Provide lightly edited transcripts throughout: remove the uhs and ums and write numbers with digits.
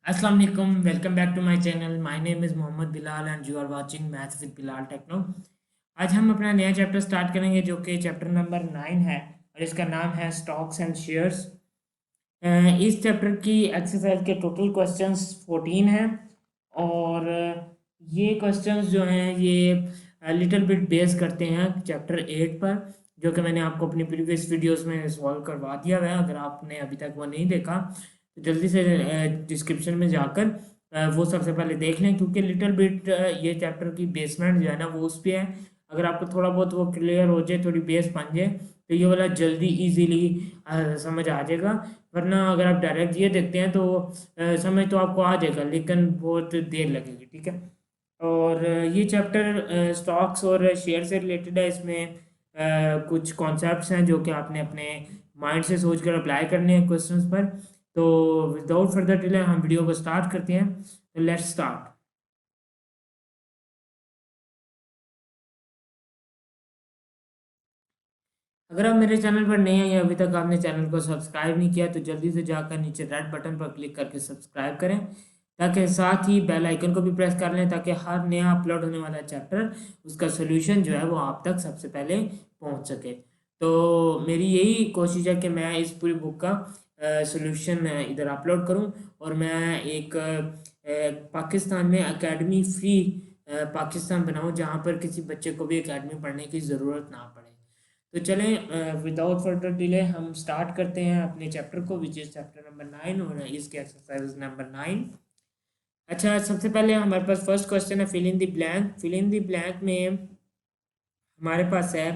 अस्सलाम वालेकुम, welcome back to my channel. My name is Mohammad Bilal and you are watching maths with Bilal Techno. आज हम अपना नया चैप्टर स्टार्ट करेंगे जो कि चैप्टर नंबर 9 है और इसका नाम है स्टॉक्स एंड शेयर्स। इस चैप्टर की एक्सरसाइज के टोटल क्वेश्चंस 14 हैं और ये क्वेश्चंस जो हैं ये लिटिल बिट बेस करते हैं चैप्टर 8 पर, जो कि मैंने आपको अपनी प्रीवियस वीडियोस में सॉल्व करवा दिया हुआ है। अगर आपने अभी तक वो नहीं देखा तो जल्दी से डिस्क्रिप्शन में जाकर वो सबसे पहले देख लें, क्योंकि लिटिल बिट ये चैप्टर की बेसमेंट जो है ना वो उस पर है। अगर आपको थोड़ा बहुत वो क्लियर हो जाए, थोड़ी बेस बन जाए, तो ये वाला जल्दी इजीली समझ आ जाएगा। वरना अगर आप डायरेक्ट ये देखते हैं तो समझ तो आपको आ जाएगा, लेकिन बहुत देर लगेगी। ठीक है। और ये चैप्टर स्टॉक्स और शेयर से रिलेटेड है। इसमें कुछ कॉन्सेप्ट्स हैं जो कि आपने अपने माइंड से सोच कर अप्लाई करने हैं क्वेश्चंस पर। तो विदाउट फर्दर डिले हम वीडियो को स्टार्ट करते हैं। तो लेट्स स्टार्ट। अगर आप मेरे चैनल पर नए हैं या अभी तक आपने चैनल को सब्सक्राइब नहीं किया तो जल्दी से जाकर नीचे रेड बटन पर क्लिक करके सब्सक्राइब करें, ताकि साथ ही बेल आइकन को भी प्रेस कर लें, ताकि हर नया अपलोड होने वाला चैप्टर उसका सोल्यूशन जो है वो आप तक सबसे पहले पहुंच सके। तो मेरी यही कोशिश है कि मैं इस पूरी बुक का सोल्यूशन इधर अपलोड करूं और मैं एक पाकिस्तान में एकेडमी फ्री पाकिस्तान बनाऊं, जहां पर किसी बच्चे को भी एकेडमी पढ़ने की ज़रूरत ना पड़े। तो चलें विदाउट फर्दर डिले हम स्टार्ट करते हैं अपने चैप्टर को, विच इज़ चैप्टर नंबर 9 और इसके एक्सरसाइज नंबर 9। अच्छा, सबसे पहले हमारे पास फर्स्ट क्वेश्चन है fill in the blank. Fill in the blank में हमारे पास है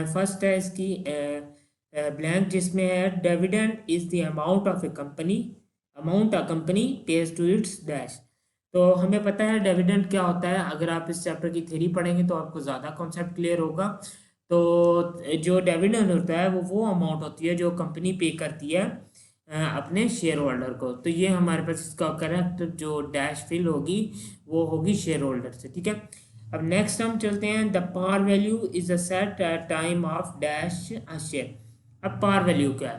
फर्स्ट है इसकी ब्लैंक, जिसमें है dividend is the amount of a company, amount a company pays to its dash. तो हमें पता है डिविडेंड क्या होता है। अगर आप इस चैप्टर की थ्योरी पढ़ेंगे तो आपको ज़्यादा कॉन्सेप्ट क्लियर होगा। तो जो डिविडेंड होता है वो अमाउंट होती है जो कंपनी पे करती है अपने शेयर होल्डर को। तो ये हमारे पास इसका करेक्ट जो डैश फिल होगी वो होगी शेयर होल्डर से। ठीक है। अब नेक्स्ट हम चलते हैं, the par value is a set at time of dash a share. अब पार वैल्यू क्या है?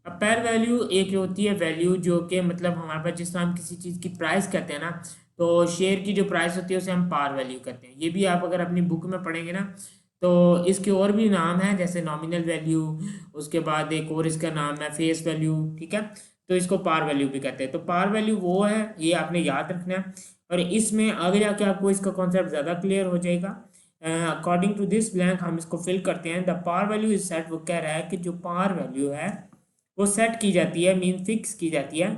अब पार वैल्यू एक होती है वैल्यू जो कि मतलब हमारे पास जिस तरह हम किसी चीज़ की प्राइस कहते हैं ना, तो शेयर की जो प्राइस होती है उसे हम पार वैल्यू कहते हैं। ये भी आप अगर अपनी बुक में पढ़ेंगे ना तो इसके और भी नाम है, जैसे नॉमिनल वैल्यू, उसके बाद एक और इसका नाम है फेस वैल्यू। ठीक है। तो इसको पार वैल्यू भी कहते हैं। तो पार वैल्यू वो है, ये आपने याद रखना है। और इसमें आगे जाके आपको इसका कॉन्सेप्ट ज़्यादा क्लियर हो जाएगा। अकॉर्डिंग टू दिस ब्लैंक हम इसको फिल करते हैं। The par value is set, वो कह रहा है कि जो पार वैल्यू है वो सेट की जाती है, मीन फिक्स की जाती है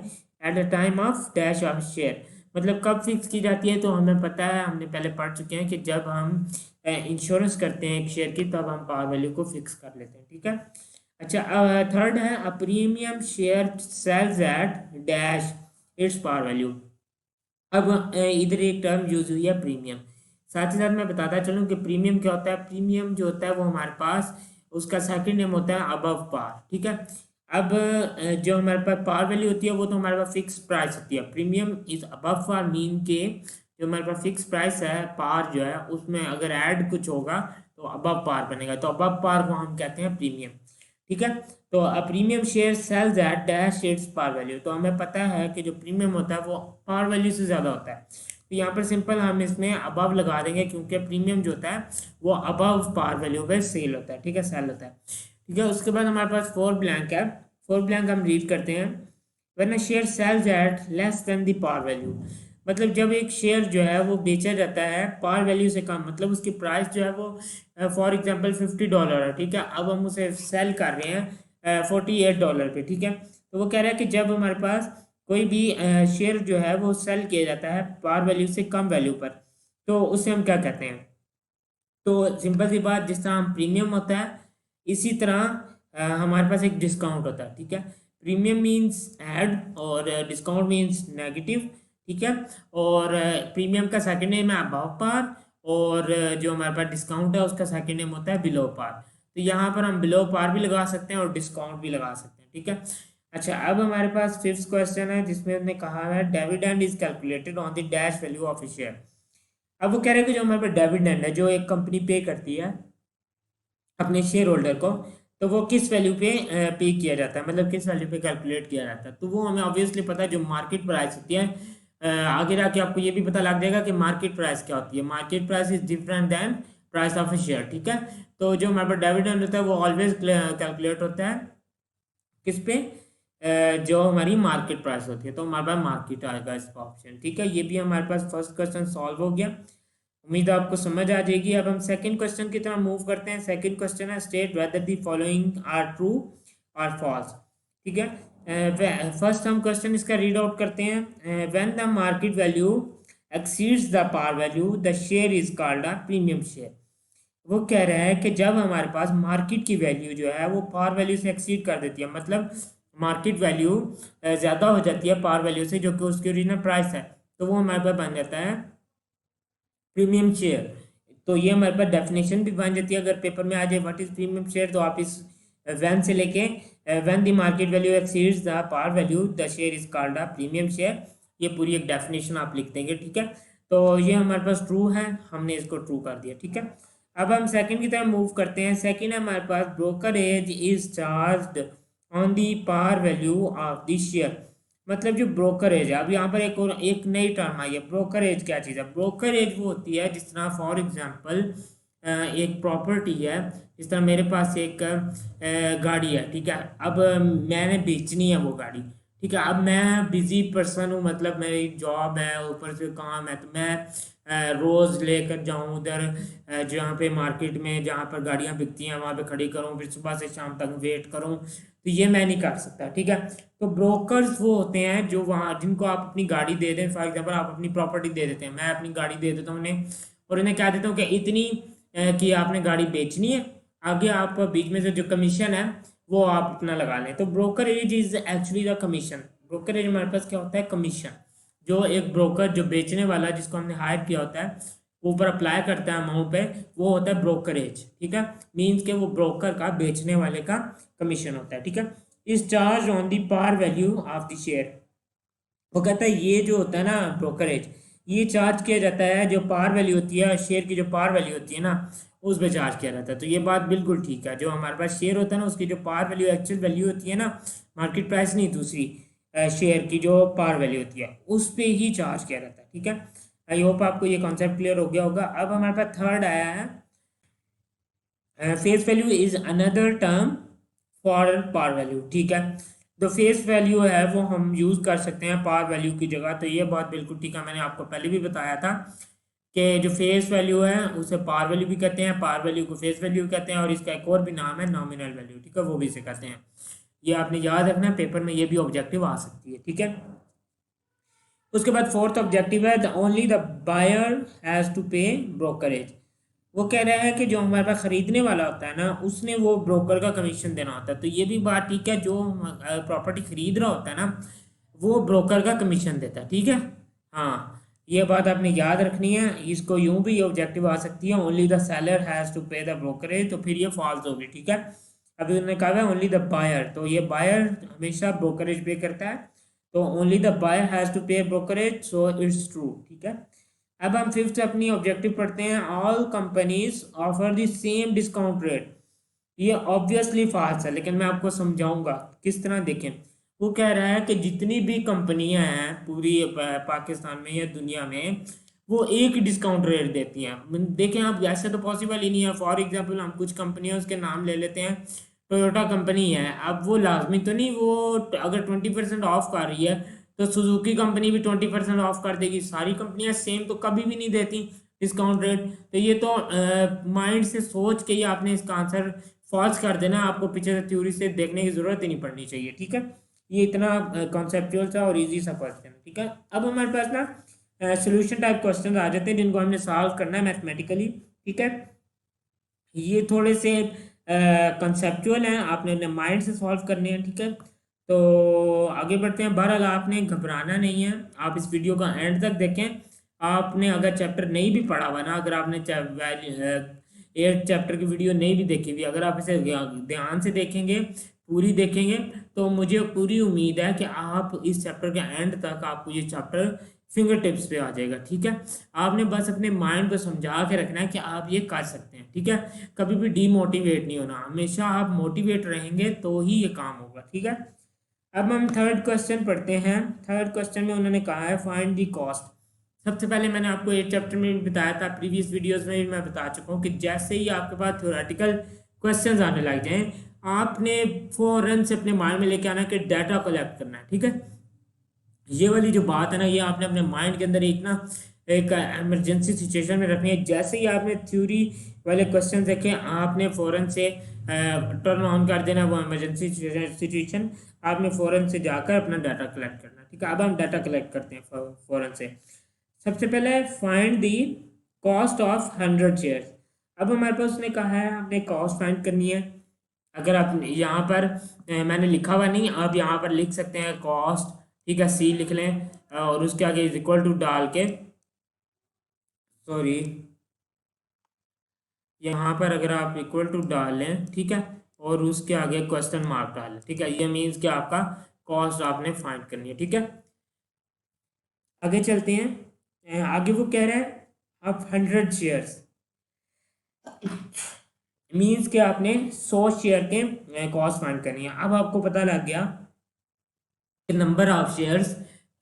at the time of dash of share. मतलब कब फिक्स की जाती है तो हमें पता है, हमने पहले पढ़ चुके हैं कि जब हम इंश्योरेंस करते हैं एक शेयर की तब हम पार वैल्यू को फिक्स कर लेते हैं। ठीक है। अच्छा, थर्ड है a premium share sells at dash its par value. अब इधर एक टर्म यूज हुई है प्रीमियम। साथ ही साथ मैं बताता चलूँ कि प्रीमियम क्या होता है। प्रीमियम जो होता है वो हमारे पास उसका सेकंड नेम होता है अबव पार। ठीक है। अब जो हमारे पास पार वैल्यू होती है वो तो हमारे पास फिक्स प्राइस होती है। Premium is above par mean के जो हमारे पास फिक्स प्राइस है, पार जो है उसमें अगर ऐड कुछ होगा तो अबव पार बनेगा, तो अबव पार को हम कहते हैं प्रीमियम। ठीक है। तो a premium share sells at dash its par value. तो हमें पता है कि जो प्रीमियम होता है वो पार वैल्यू से ज़्यादा होता है। तो यहाँ पर सिंपल हम इसमें अबव लगा देंगे, क्योंकि प्रीमियम जो होता है वो अबव पार वैल्यू पे सेल होता है। ठीक है, सेल होता है। ठीक है। उसके बाद हमारे पास फोर ब्लैंक है। फोर ब्लैंक हम रीड करते हैं, वरना share sells at less than the par value. मतलब जब एक शेयर जो है वो बेचा जाता है पार वैल्यू से कम, मतलब उसकी प्राइस जो है वो फॉर एग्जांपल $50 है। ठीक है। अब हम उसे सेल कर रहे हैं $48 पे। ठीक है। तो वो कह रहा है कि जब हमारे पास कोई भी शेयर जो है वो सेल किया जाता है पार वैल्यू से कम वैल्यू पर, तो उसे हम क्या कहते हैं? तो सिंपल सी बात, जिस तरह हम प्रीमियम होता है इसी तरह हमारे पास एक डिस्काउंट होता है। ठीक है। प्रीमियम मीन्स ऐड और डिस्काउंट मीन्स नेगेटिव। ठीक है। और प्रीमियम का सेकंड नेम है अबव पार, और जो हमारे पास डिस्काउंट है उसका सेकंड नेम होता है बिलो पार। तो यहाँ पर हम बिलो पार भी लगा सकते हैं और डिस्काउंट भी लगा सकते हैं। ठीक है। अच्छा, अब हमारे पास फिफ्थ क्वेश्चन है जिसमें हमने कहा है dividend is calculated on the dash value of a share. अब वो कह रहे हैं कि जो हमारे पास डिविडेंड है जो एक कंपनी पे करती है अपने शेयर होल्डर को, तो वो किस वैल्यू पे पे किया जाता है, मतलब किस वैल्यू पे कैलकुलेट किया जाता है। तो वो हमें ऑब्वियसली पता है, जो मार्केट प्राइस होती है। आगे जाके आपको ये भी पता लग जाएगा कि मार्केट प्राइस क्या होती है। Market price is different than price of a share, ठीक है। तो जो हमारे पास डिविडेंड होता है वो ऑलवेज कैलकुलेट होता है किस पे, जो हमारी मार्केट प्राइस होती है। तो हमारे पास मार्केट आएगा इसका ऑप्शन, ठीक है। ये भी हमारे पास फर्स्ट क्वेश्चन सॉल्व हो गया। उम्मीद है आपको समझ आ जाएगी। अब हम सेकंड क्वेश्चन की तरफ मूव करते हैं। सेकंड क्वेश्चन है state whether the following are true और फॉल्स, ठीक है। फर्स्ट हम क्वेश्चन इसका रीड आउट करते हैं। When the market value exceeds the par value the share is called a premium share. वो कह रहा है कि जब हमारे पास मार्केट की वैल्यू जो है वो पार वैल्यू से एक्सीड कर देती है, मतलब मार्केट वैल्यू ज़्यादा हो जाती है पार वैल्यू से, जो कि उसकी ओरिजिनल प्राइस है, तो वो हमारे पास बन जाता है प्रीमियम शेयर। तो ये हमारे पास डेफिनेशन भी बन जाती है। अगर पेपर में आ जाए व्हाट इज प्रीमियम शेयर, तो आप इस वैन से लेके when the market value exceeds the par value the share is called a premium share, ये पूरी एक डेफिनेशन आप लिख देंगे, ठीक है। तो ये हमारे पास ट्रू है, हमने इसको ट्रू कर दिया, ठीक है। अब हम सेकंड की तरफ मूव करते हैं। सेकंड है हमारे पास brokerage is charged on the par value of the share. मतलब जो ब्रोकरेज है, अब यहाँ पर एक और एक नई टर्म आई है। ब्रोकरेज क्या चीज़ है? ब्रोकरेज वो होती है जिस तरह फॉर एग्जांपल एक प्रॉपर्टी है, जिस तरह मेरे पास एक गाड़ी है, ठीक है। अब मैंने बेचनी है वो गाड़ी, ठीक है। अब मैं बिजी पर्सन हूँ, मतलब मेरी जॉब है, ऊपर से काम है, तो मैं रोज़ लेकर जाऊँ उधर जहाँ पे मार्केट में जहाँ पर गाड़ियाँ बिकती हैं वहाँ पे खड़ी करूँ, फिर सुबह से शाम तक वेट करूँ, तो ये मैं नहीं कर सकता, ठीक है। तो ब्रोकर्स वो होते हैं जो वहाँ जिनको आप अपनी गाड़ी दे दें। फॉर एग्जांपल आप अपनी प्रॉपर्टी दे देते हैं, मैं अपनी गाड़ी दे देता हूँ उन्हें, और इन्हें क्या देता हूँ कि इतनी कि आपने गाड़ी बेचनी है, आगे आप बीच में से जो कमीशन है वो आप अपना लगा लें। तो brokerage is actually the commission. Brokerage हमारे पास क्या होता है? कमीशन। जो एक ब्रोकर जो बेचने वाला जिसको हमने हायर किया होता है वो ऊपर अप्लाई करता है अमाउंट पे, वो होता है ब्रोकरेज, ठीक है। मीन्स के वो ब्रोकर का, बेचने वाले का कमीशन होता है, ठीक है। Is charge on the par value of the share. वो कहता है ये जो होता है ना ब्रोकरेज, ये चार्ज किया जाता है जो पार वैल्यू होती है, शेयर की जो पार वैल्यू होती है ना, उस पर चार्ज किया जाता है। तो ये बात बिल्कुल ठीक है। जो हमारे पास शेयर होता है ना, उसकी जो पार वैल्यू, एक्चुअल वैल्यू होती है ना, मार्केट प्राइस नहीं, दूसरी शेयर की जो पार वैल्यू होती है उस पर ही चार्ज किया जाता है, ठीक है। आई होप आपको ये कॉन्सेप्ट क्लियर हो गया होगा। अब हमारे पास थर्ड आया है, face value is another term for par value, ठीक है। तो फेस वैल्यू है वो हम यूज़ कर सकते हैं पार वैल्यू की जगह। तो ये बात बिल्कुल ठीक है, मैंने आपको पहले भी बताया था कि जो फेस वैल्यू है उसे पार वैल्यू भी कहते हैं, पार वैल्यू को फेस वैल्यू कहते हैं, और इसका एक और भी नाम है नॉमिनल वैल्यू, ठीक है, वो भी इसे कहते हैं। ये आपने याद रखना, पेपर में ये भी ऑब्जेक्टिव आ सकती है, ठीक है। उसके बाद फोर्थ ऑब्जेक्टिव है the only the buyer has to pay brokerage. वो कह रहा है कि जो हमारे पास खरीदने वाला होता है ना, उसने वो ब्रोकर का कमीशन देना होता है। तो ये भी बात ठीक है, जो प्रॉपर्टी खरीद रहा होता है ना, वो ब्रोकर का कमीशन देता है, ठीक है। हाँ, ये बात आपने याद रखनी है। इसको यूं भी ऑब्जेक्टिव आ सकती है, only the seller has to pay the brokerage, तो फिर ये फॉल्स होगी, ठीक है। अभी उन्होंने कहा है ओनली द बायर, तो ये बायर हमेशा ब्रोकरेज पे करता है, तो only the buyer has to pay brokerage, so it's true, ठीक है। अब हम फिफ्थ अपनी ऑब्जेक्टिव पढ़ते हैं। All companies offer the same discount rate. ये ऑब्वियसली फाल्स है, लेकिन मैं आपको समझाऊंगा किस तरह। देखें, वो कह रहा है कि जितनी भी कंपनियां हैं पूरी पाकिस्तान में या दुनिया में, वो एक डिस्काउंट रेट देती हैं। देखें आप, ऐसे तो पॉसिबल ही नहीं है। फॉर एग्जांपल हम कुछ कंपनियां उसके नाम ले लेते हैं। टोयोटा कंपनी है, अब वो लाजमी तो नहीं, वो अगर 20% ऑफ कर रही है तो सुजुकी कंपनी भी 20% ऑफ कर देगी। सारी कंपनियां सेम तो कभी भी नहीं देती डिस्काउंट रेट। तो ये तो माइंड से सोच के ही आपने इसका आंसर फॉल्स कर देना, आपको पीछे से थ्योरी से देखने की जरूरत ही नहीं पड़नी चाहिए, ठीक है। ये इतना कॉन्सेप्चुअल सा और इजी सा क्वेश्चन, ठीक है। अब हमारे पास ना सोल्यूशन टाइप क्वेश्चन आ जाते हैं जिनको हमने सॉल्व करना है मैथमेटिकली, ठीक है। ये थोड़े से कंसेप्चुअल हैं, आपने माइंड से सॉल्व करने हैं, ठीक है। तो आगे बढ़ते हैं। बहरहाल आपने घबराना नहीं है, आप इस वीडियो का एंड तक देखें। आपने अगर चैप्टर नहीं भी पढ़ा हुआ ना, अगर आपने 8th चैप्टर की वीडियो नहीं भी देखी हुई, अगर आप इसे ध्यान से देखेंगे, पूरी देखेंगे तो मुझे पूरी उम्मीद है कि आप इस चैप्टर के एंड तक आपको ये चैप्टर फिंगर टिप्स पे आ जाएगा। ठीक है, आपने बस अपने माइंड को समझा के रखना है कि आप ये कर सकते हैं। ठीक है, कभी भी डीमोटिवेट नहीं होना, हमेशा आप मोटिवेट रहेंगे तो ही ये काम होगा। ठीक है, अब हम थर्ड क्वेश्चन पढ़ते हैं। थर्ड क्वेश्चन में उन्होंने कहा है फाइंड दी कॉस्ट। सबसे पहले मैंने आपको एक चैप्टर में भी बताया था, प्रीवियस वीडियोस में भी मैं बता चुका हूँ कि जैसे ही आपके पास थ्योरेटिकल क्वेश्चंस आने लग जाएं, आपने फौरन से अपने माइंड में लेके आना है कि डाटा कलेक्ट करना है। ठीक है, ये वाली जो बात है ना, ये आपने अपने माइंड के अंदर एक इमरजेंसी सिचुएशन में रखनी है। जैसे ही आपने थ्योरी वाले क्वेश्चन देखे, आपने फौरन से टर्न ऑन कर देना वो इमरजेंसी सिचुएशन, आपने फौरन से जाकर अपना डाटा कलेक्ट करना। ठीक है, अब हम डाटा कलेक्ट करते हैं फौरन से। सबसे पहले find the cost of 100 shares. अब हमारे पास उसने कहा है हमने कॉस्ट फाइंड करनी है। अगर आप यहाँ पर मैंने लिखा हुआ नहीं, आप यहाँ पर लिख सकते हैं कॉस्ट। ठीक है, सी लिख लें और उसके आगे इज इक्वल टू डाल के, सॉरी यहाँ पर अगर आप इक्वल टू डाल लें, ठीक है, और उसके आगे क्वेश्चन मार्क डाल लें। ठीक है, ये मीन्स कि आपका कॉस्ट आपने फाइंड करनी है। ठीक है, आगे चलते हैं। आगे वो कह रहे हैं आप 100 शेयर्स, मीन्स कि आपने 100 शेयर के कॉस्ट फाइंड करनी है। अब आपको पता लग गया कि नंबर ऑफ शेयर्स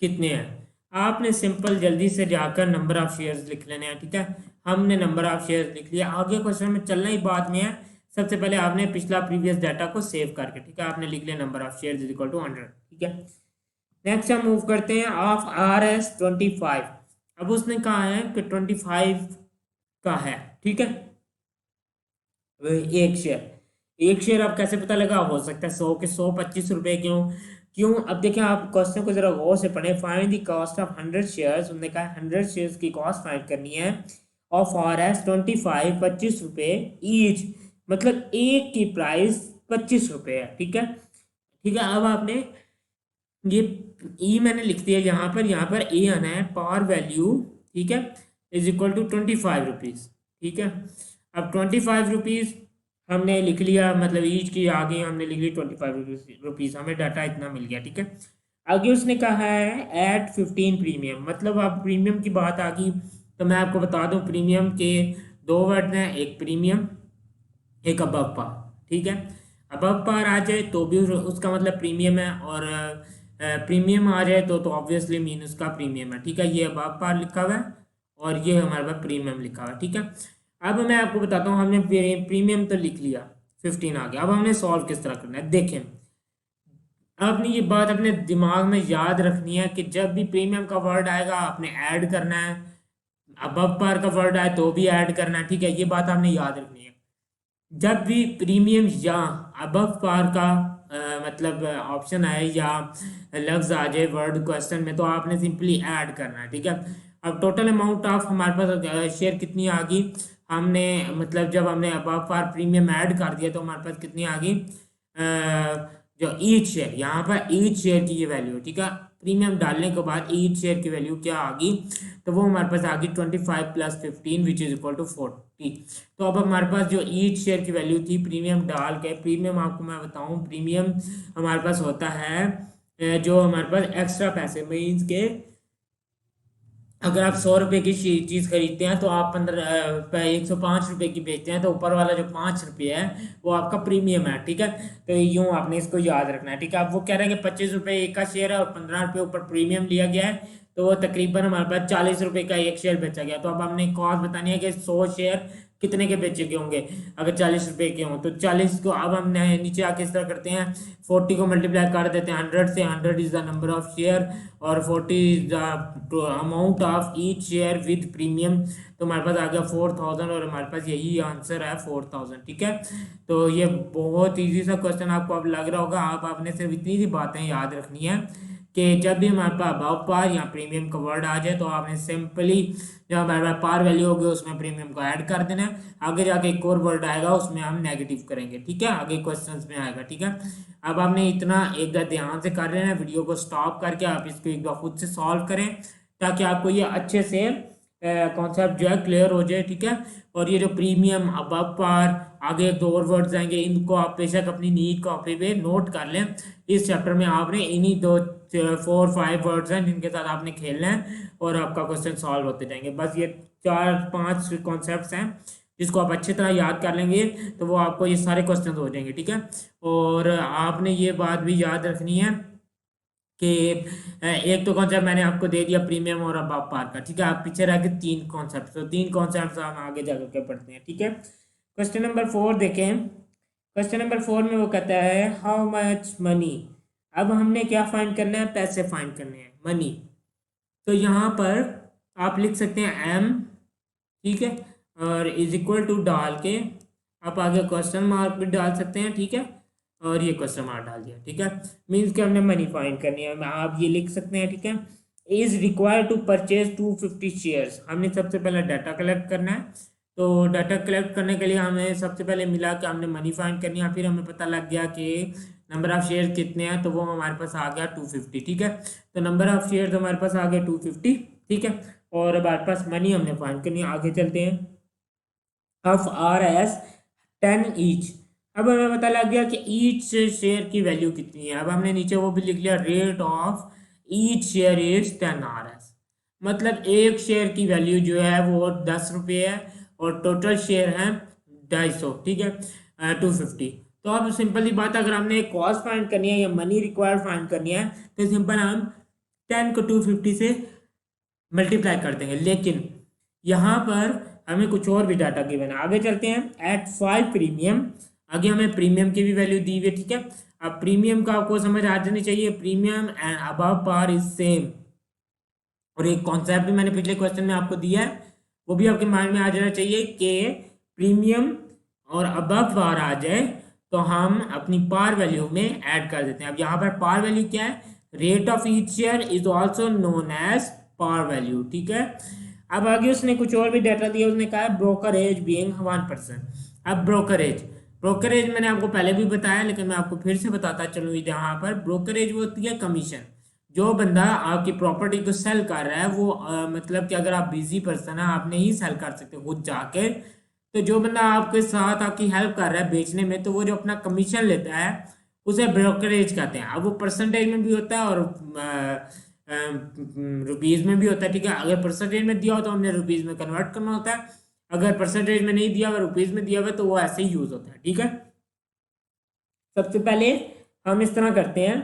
कितने हैं। आपने सिंपल जल्दी से जाकर नंबर ऑफ शेयर्स लिख लेने हैं। ठीक है, हमने नंबर ऑफ शेयर्स लिख लिया, आगे क्वेश्चन में चलना ही बाद में है। सबसे पहले आपने पिछला प्रीवियस डाटा को सेव करके, ठीक है, आपने लिख लिया number of shares is equal to 100। ठीक है, नेक्स्ट हम मूव करते हैं ऑफ RS25। अब उसने कहा है कि 25 का है। ठीक है, एक शेयर आप कैसे पता लगा, हो सकता है 100 के 100 25 रुपए क्यों क्यों। अब देखिए, आप क्वेश्चन को जरा गौर से पढ़ें। Find the cost of 100 shares, उन्होंने कहा 100 शेयर्स की कॉस्ट फाइंड करनी है ऑफ RS25, 25 रुपए ईच, मतलब एक की प्राइस 25 रुपए है। ठीक है, ठीक है, अब आपने ये ई मैंने लिख दिया यहाँ पर ए आना है पार वैल्यू। ठीक है, इज इक्वल टू 25 रुपीज़। ठीक है, अब 25 रुपीज़ हमने लिख लिया, मतलब ईच की आगे हमने लिख ली 25 रुपीज़, हमें डाटा इतना मिल गया। ठीक है, आगे उसने कहा है एट 15 प्रीमियम, मतलब अब प्रीमियम की बात आ गई। तो मैं आपको बता दूं प्रीमियम के दो वर्ड हैं, एक प्रीमियम एक अबव पार। ठीक है, अबव पार आ जाए तो भी उसका मतलब प्रीमियम है, और प्रीमियम आ जाए तो ऑब्वियसली मीन उसका प्रीमियम है। ठीक है, ये अबव पार लिखा हुआ है और ये हमारे पास प्रीमियम लिखा हुआ है। ठीक है, अब मैं आपको बताता हूँ, हमने प्रीमियम तो लिख लिया, 15 आ गया। अब हमने सॉल्व किस तरह करना है देखें। आपने ये बात अपने दिमाग में याद रखनी है कि जब भी प्रीमियम का वर्ड आएगा आपने ऐड करना है, अबव पार का वर्ड आए तो भी ऐड करना है। ठीक है, ये बात आपने याद रखनी है। जब भी प्रीमियम या अबव पार का मतलब ऑप्शन आए या लफ्ज आ जाए वर्ड क्वेश्चन में, तो आपने सिंपली ऐड करना है। ठीक है, अब टोटल अमाउंट ऑफ हमारे पास शेयर कितनी आ गई, हमने मतलब जब हमने अबव पार प्रीमियम ऐड कर दिया तो हमारे पास कितनी आ गई, जो ईच शेयर, यहाँ पर ईच शेयर की ये वैल्यू। ठीक है, प्रीमियम डालने के बाद ईच शेयर की वैल्यू क्या आ गई, तो वो हमारे पास आ गई 25 + 15 विच इज इक्वल टू 40। तो अब हमारे पास जो ईच शेयर की वैल्यू थी प्रीमियम डाल के, प्रीमियम आपको मैं बताऊं, प्रीमियम हमारे पास होता है जो हमारे पास एक्स्ट्रा पैसे, मीन्स के अगर आप 100 रुपए की चीज़ खरीदते हैं तो आप 105 रुपए की बेचते हैं, तो ऊपर वाला जो 5 रुपये है वो आपका प्रीमियम है। ठीक है, तो यूं आपने इसको याद रखना है। ठीक है, अब वो कह रहे हैं कि 25 रुपए एक का शेयर है और 15 रुपये ऊपर प्रीमियम लिया गया है, तो वो तकरीबन हमारे पास 40 रुपए का एक शेयर बेचा गया। तो अब हमने कॉस्ट बतानी है कि 100 शेयर कितने के बेचे के होंगे, अगर 40 रुपए के हों तो 40 को अब हम नीचे आके इस तरह करते हैं, 40 को मल्टीप्लाई कर देते हैं 100 से, 100 is the number of share और 40 is the amount of each share with premium. तो हमारे पास आ गया 4000 और हमारे पास यही आंसर है 4000। ठीक है, तो ये बहुत ईजी सा क्वेश्चन आपको अब लग रहा होगा। आप आपने सिर्फ इतनी सी बातें याद रखनी है कि जब भी हमारे पास अबव पार या प्रीमियम का वर्ड आ जाए तो आपने सिंपली जब हमारे पास पार वैल्यू होगी उसमें प्रीमियम को ऐड कर देना है। आगे जाके एक और वर्ड आएगा उसमें हम नेगेटिव करेंगे। ठीक है, आगे क्वेश्चंस में आएगा। ठीक है, अब आपने इतना एक बार ध्यान से कर लेना है, वीडियो को स्टॉप करके आप इसको एक बार खुद से सॉल्व करें ताकि आपको ये अच्छे से कॉन्सेप्ट जो है क्लियर हो जाए, ठीक है। और ये जो प्रीमियम, अबव पार, आगे 2 और वर्ड्स आएंगे, इनको आप बेशक अपनी नीड कॉपी पे नोट कर लें। इस चैप्टर में आपने इन्हीं 4-5 वर्ड्स हैं जिनके साथ आपने खेलना है और आपका क्वेश्चन सॉल्व होते जाएंगे। बस ये 4-5 कॉन्सेप्ट्स हैं जिसको आप अच्छी तरह याद कर लेंगे तो वो आपको ये सारे क्वेश्चन हो जाएंगे, ठीक है। और आपने ये बात भी याद रखनी है कि एक तो कॉन्सेप्ट मैंने आपको दे दिया प्रीमियम और अब आप पार का, ठीक है। आप पीछे रह के 3 कॉन्सेप्ट, तो 3 कॉन्सेप्ट हम आगे जाकर के पढ़ते हैं, ठीक है। क्वेश्चन नंबर 4 देखें। क्वेश्चन नंबर 4 में वो कहता है हाउ मच मनी। अब हमने क्या फाइंड करना है, पैसे फाइंड करने हैं, मनी। तो यहाँ पर आप लिख सकते हैं एम, ठीक है, और इज इक्वल टू डाल के आप आगे क्वेश्चन मार्क भी डाल सकते हैं, ठीक है। और ये क्वेश्चन मार्क डाल दिया, ठीक है। मीन्स कि हमने मनी फाइंड करनी है, आप ये लिख सकते हैं, ठीक है। Is required to purchase 250 shares. हमने सबसे पहले डाटा कलेक्ट करना है, तो डाटा कलेक्ट करने के लिए हमें सबसे पहले मिला कि हमने मनी फाइंड करनी है। फिर हमें पता लग गया कि नंबर ऑफ शेयर कितने हैं, तो वो हमारे पास आ गया 250, ठीक है। तो नंबर ऑफ शेयर हमारे पास आ गया 250, ठीक है। और हमारे पास मनी हमने फाइंड करनी है। आगे चलते हैं। Of R S 10 each. अब हमें पता लग गया कि ईच शेयर की वैल्यू कितनी है। अब हमने नीचे वो भी लिख लिया, rate of each share is 10 R S. मतलब एक शेयर की वैल्यू जो है वो 10 रुपये है और टोटल शेयर है 250, ठीक है, 250। तो अब सिंपल सी बात, अगर हमने कॉस्ट फाइंड करनी है या मनी रिक्वायर्ड फाइंड करनी है तो सिंपल हम 10 को 250 से मल्टीप्लाई कर देंगे। लेकिन यहाँ पर हमें कुछ और भी डाटा गिवन है। आगे चलते हैं। एट 5 प्रीमियम, आगे हमें प्रीमियम की भी वैल्यू दी हुई है, ठीक है। अब प्रीमियम का आपको समझ आ जानी चाहिए, premium and above par is same. और एक कॉन्सेप्ट भी मैंने पिछले क्वेश्चन में आपको दिया है, वो भी आपके माइंड में आ जाना चाहिए कि प्रीमियम और अबव पार आ जाए तो हम अपनी पार वैल्यू में ऐड कर देते हैं। अब यहाँ पर पार वैल्यू क्या है, rate of each share is also known as par value, ठीक है। अब आगे उसने कुछ और भी डाटा दिया, उसने कहा ब्रोकरेज बीइंग 1%। अब ब्रोकरेज मैंने आपको पहले भी बताया, लेकिन मैं आपको फिर से बताता चलूँ। यहाँ पर ब्रोकरेज वो होती है कमीशन। जो बंदा आपकी प्रॉपर्टी को सेल कर रहा है वो मतलब कि अगर आप बिजी पर्सन है, आप नहीं सेल कर सकते खुद जाके, तो जो बंदा आपके साथ आपकी हेल्प कर रहा है बेचने में, तो वो जो अपना कमीशन लेता है उसे ब्रोकरेज कहते हैं। अब वो परसेंटेज में भी होता है और रुपीज़ में भी होता है, ठीक है। अगर परसेंटेज में दिया हो तो हमने रुपीज़ में कन्वर्ट करना होता है, अगर परसेंटेज में नहीं दिया हुआ, रुपीज़ में दिया हुआ, तो वो ऐसे ही यूज़ होता है, ठीक है। सबसे पहले हम इस तरह करते हैं,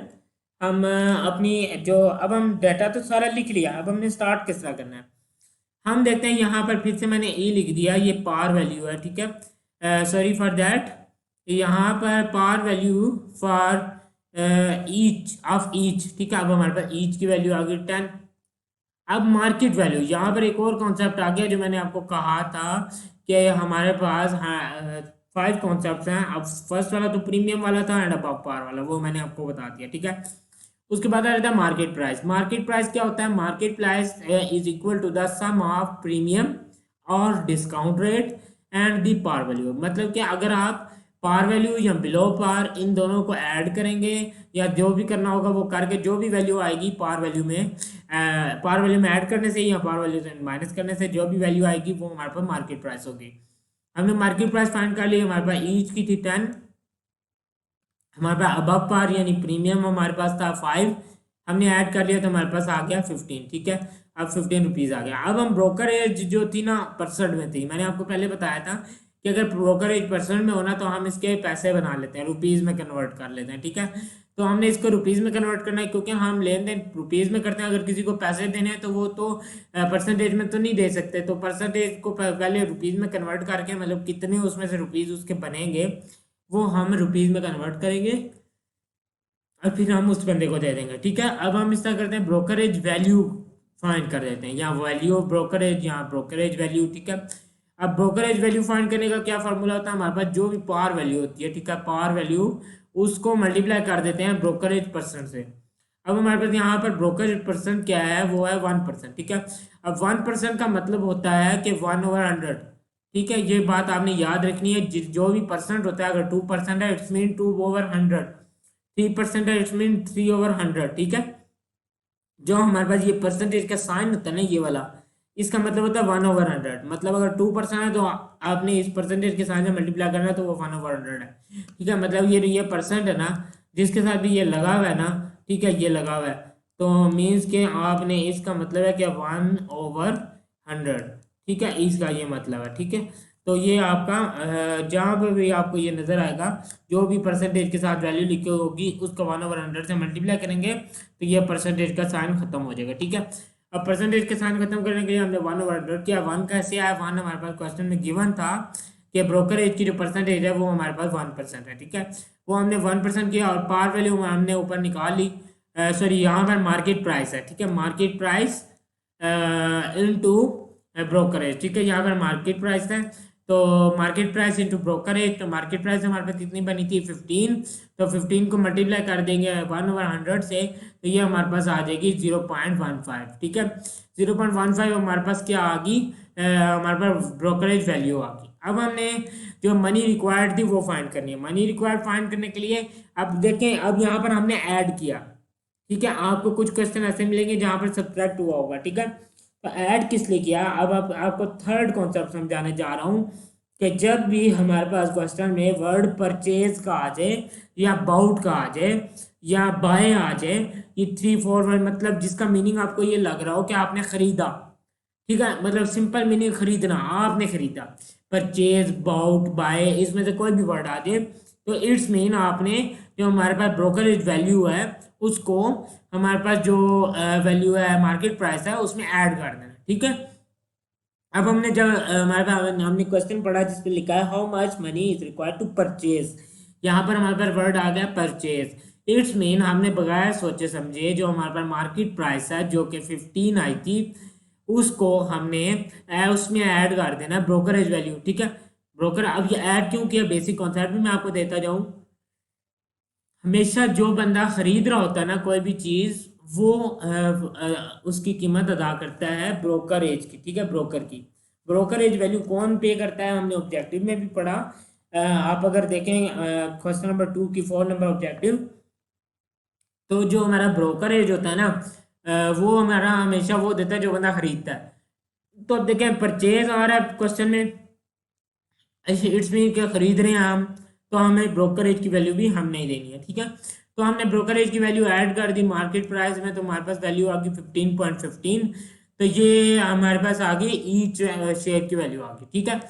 हम अपनी जो, अब हम डाटा तो सारा लिख लिया, अब हमने स्टार्ट किस तरह करना है हम देखते हैं। यहाँ पर फिर से मैंने ए लिख दिया, ये पार वैल्यू है, ठीक है। सॉरी फॉर दैट, यहाँ पर par value for each of each, ठीक है। अब हमारे पास ईच की वैल्यू आ गई 10। अब मार्केट वैल्यू, यहाँ पर एक और कॉन्सेप्ट आ गया जो मैंने आपको कहा था कि हमारे पास 5 कॉन्सेप्ट हैं। अब फर्स्ट वाला तो प्रीमियम वाला था एंड अबव पार वाला, वो मैंने आपको बता दिया, ठीक है। उसके बाद आ जाता है मार्केट प्राइस। मार्केट प्राइस क्या होता है, market price is equal to the sum of premium और discount rate and the par value. मतलब कि अगर आप पार वैल्यू या बिलो पार इन दोनों को ऐड करेंगे या जो भी करना होगा वो करके जो भी वैल्यू आएगी पार वैल्यू में ऐड करने से या पार वैल्यू से माइनस करने से जो भी वैल्यू आएगी वो हमारे पास मार्केट प्राइस होगी। हमने मार्केट प्राइस फाइंड कर ली, हमारे पास ईच की थी 10, हमारे पास अबव पार यानी प्रीमियम हमारे पास था 5, हमने ऐड कर लिया तो हमारे पास आ गया 15, ठीक है। अब 15 रुपीज़ आ गया। अब हम ब्रोकरेज जो थी ना परसेंट में थी, मैंने आपको पहले बताया था कि अगर ब्रोकरेज परसेंट में होना तो हम इसके पैसे बना लेते हैं, रुपीज़ में कन्वर्ट कर लेते हैं, ठीक है। तो हमने इसको रुपीज़ में कन्वर्ट करना है क्योंकि हम लेन देन रुपीज़ में करते हैं। अगर किसी को पैसे देने हैं तो वो तो परसेंटेज में तो नहीं दे सकते, तो परसेंटेज को पहले रुपीज़ में कन्वर्ट करके, मतलब कितने उसमें से रुपीज़ उसके बनेंगे वो हम रुपीज़ में कन्वर्ट करेंगे और फिर हम उस बंदे को दे देंगे, ठीक है। अब हम इस तरह करते हैं, ब्रोकरेज वैल्यू फाइंड कर देते हैं, या वैल्यू ऑफ ब्रोकरेज या ब्रोकरेज वैल्यू, ठीक है। अब ब्रोकरेज वैल्यू फाइंड करने का क्या फॉर्मूला होता है, हमारे पास जो भी पार वैल्यू होती है, ठीक है, पार वैल्यू उसको मल्टीप्लाई कर देते हैं ब्रोकरेज परसेंट से। अब हमारे पास यहाँ पर ब्रोकरेज परसेंट क्या है, वो है 1%, ठीक है। अब 1% का मतलब होता है कि 1/100, ठीक है। ये बात आपने याद रखनी है, जो भी परसेंट होता है, अगर 2% है इट्स मीन 2/100, 3% है इट्स मीन 3/100, ठीक है। जो हमारे पास ये परसेंटेज का साइन होता है ना, ये वाला, इसका मतलब होता है 1/100। मतलब अगर 2% है तो आपने इस परसेंटेज के साथ मल्टीप्लाई करना है तो वो 1/100 है। ठीक है, मतलब ये परसेंट है ना, जिसके साथ भी ये लगा हुआ है ना, ठीक है, ये लगा हुआ है, तो मीन्स के आपने इसका मतलब है कि 1/100। ठीक है, इसका ये मतलब है। ठीक है, तो ये आपका जहाँ पे भी आपको ये नज़र आएगा, जो भी परसेंटेज के साथ वैल्यू लिखी होगी उसको 1/100 से मल्टीप्लाई करेंगे तो ये परसेंटेज का साइन खत्म हो जाएगा। ठीक है, अब परसेंटेज के साइन खत्म करने के लिए हमने 1/100 किया। 1 कैसे आया? 1 हमारे पास क्वेश्चन में गिवन था कि ब्रोकरेज की जो परसेंटेज है वो हमारे पास 1% है। ठीक है, वो हमने 1% किया और पार वैल्यू हमने ऊपर निकाल ली। सॉरी, यहाँ पर मार्केट प्राइस है। ठीक है, मार्केट प्राइस इनटू ब्रोकरेज। ठीक है, यहाँ पर मार्केट प्राइस है, तो मार्केट प्राइस इंटू ब्रोकरेज, तो मार्केट प्राइस हमारे पास कितनी बनी थी? 15। तो 15 को मल्टीप्लाई कर देंगे 1/100 से, तो ये हमारे पास आ जाएगी 0.15। ठीक है, 0.15 हमारे पास क्या आ गई? हमारे पास ब्रोकरेज वैल्यू आ गई। अब हमने जो मनी रिक्वायर्ड थी वो फाइंड करनी है। मनी रिक्वायर्ड फाइंड करने के लिए अब देखें, अब यहाँ पर हमने ऐड किया। ठीक है, आपको कुछ क्वेश्चन ऐसे मिलेंगे जहाँ पर सब्ट्रैक्ट हुआ होगा। ठीक है, तो ऐड किस लिए किया? अब आपको थर्ड कॉन्सेप्ट समझाने जा रहा हूँ कि जब भी हमारे पास क्वेश्चन में वर्ड परचेज का आ जाए या बाउट का आ जाए या बाय आ जाए, ये 3 4 1, मतलब जिसका मीनिंग आपको ये लग रहा हो कि आपने खरीदा। ठीक है, मतलब सिंपल मीनिंग खरीदना, आपने खरीदा। परचेज, बाउट, बाय, इसमें से कोई भी वर्ड आ जाए तो इट्स मीन आपने जो हमारे पास ब्रोकरेज वैल्यू है उसको हमारे पास जो वैल्यू है मार्केट प्राइस है उसमें ऐड कर देना। ठीक है, अब हमने जब हमारे पास हमने क्वेश्चन पढ़ा जिसपे लिखा है how much money is required to purchase, यहाँ पर हमारे पास वर्ड आ गया परचेज। इट्स मीन हमने बगैर सोचे समझे जो हमारे पास मार्केट प्राइस है जो कि 15 आई थी उसको हमने उसमें ऐड कर देना ब्रोकरेज वैल्यू। ठीक है, ब्रोकर, अब ये ऐड क्यों किया? बेसिक कॉन्सेप्ट भी मैं आपको देता जाऊं। हमेशा जो बंदा खरीद रहा होता है ना कोई भी चीज, वो उसकी कीमत अदा करता है ब्रोकरेज की। ठीक है, ब्रोकर की ब्रोकरेज वैल्यू कौन पे करता है? हमने ऑब्जेक्टिव में भी पढ़ा। आप अगर देखें क्वेश्चन नंबर 2 की 4 नंबर ऑब्जेक्टिव, तो जो हमारा ब्रोकरेज होता है ना, वो हमारा हमेशा वो देता है जो बंदा खरीदता है। तो अब देखें परचेज आ रहा है क्वेश्चन में, इट्स मीन क्या खरीद रहे हैं हम, तो हमें ब्रोकरेज की वैल्यू भी हमने ही देनी है। ठीक है, तो हमने ब्रोकरेज की वैल्यू ऐड कर दी मार्केट प्राइस में, तो हमारे पास वैल्यू आ गई 15.15। तो ये हमारे पास आ गई ईच शेयर की वैल्यू आ गई। ठीक है,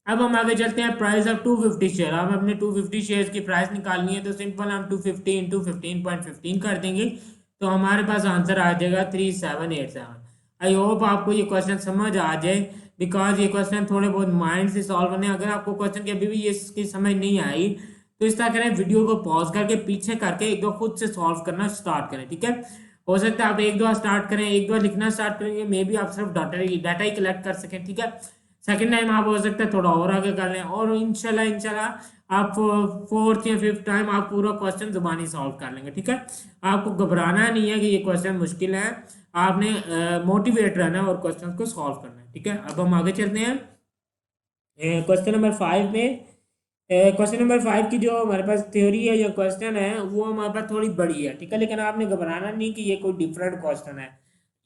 अब हम आगे चलते हैं प्राइस ऑफ 250 शेयर। अब अपने 250 शेयर की प्राइस निकालनी है, तो सिंपल हम 250 इंटू 15.15 कर देंगे, तो हमारे पास आंसर आ जाएगा 3787। आई होप आपको ये क्वेश्चन समझ आ जाए, बिकॉज ये क्वेश्चन थोड़े बहुत माइंड से सॉल्व करने। अगर आपको क्वेश्चन की अभी भी ये इसकी समझ नहीं आई तो इस तरह करें, वीडियो को पॉज करके पीछे करके एक दो खुद से सॉल्व करना स्टार्ट करें। ठीक है, हो सकता है आप एक दो स्टार्ट करें, एक दो लिखना स्टार्ट करेंगे, मे बी आप सिर्फ डाटा ही कलेक्ट कर सकें। ठीक है, सेकंड टाइम आप हो सकता है थोड़ा और आगे कर लें, और इंशाल्लाह इंशाल्लाह आप फोर्थ या फिफ्थ टाइम आप पूरा क्वेश्चन जुबानी सॉल्व कर लेंगे। ठीक है, आपको घबराना नहीं है कि ये क्वेश्चन मुश्किल है, आपने मोटिवेट रहना है और क्वेश्चन को सॉल्व करना है। ठीक है, अब हम आगे चलते हैं क्वेश्चन नंबर 5 में। क्वेश्चन नंबर 5 की जो हमारे पास थ्योरी है या क्वेश्चन है वो हमारे पास थोड़ी बड़ी है। ठीक है, लेकिन आपने घबराना नहीं कि ये कोई डिफरेंट क्वेश्चन है,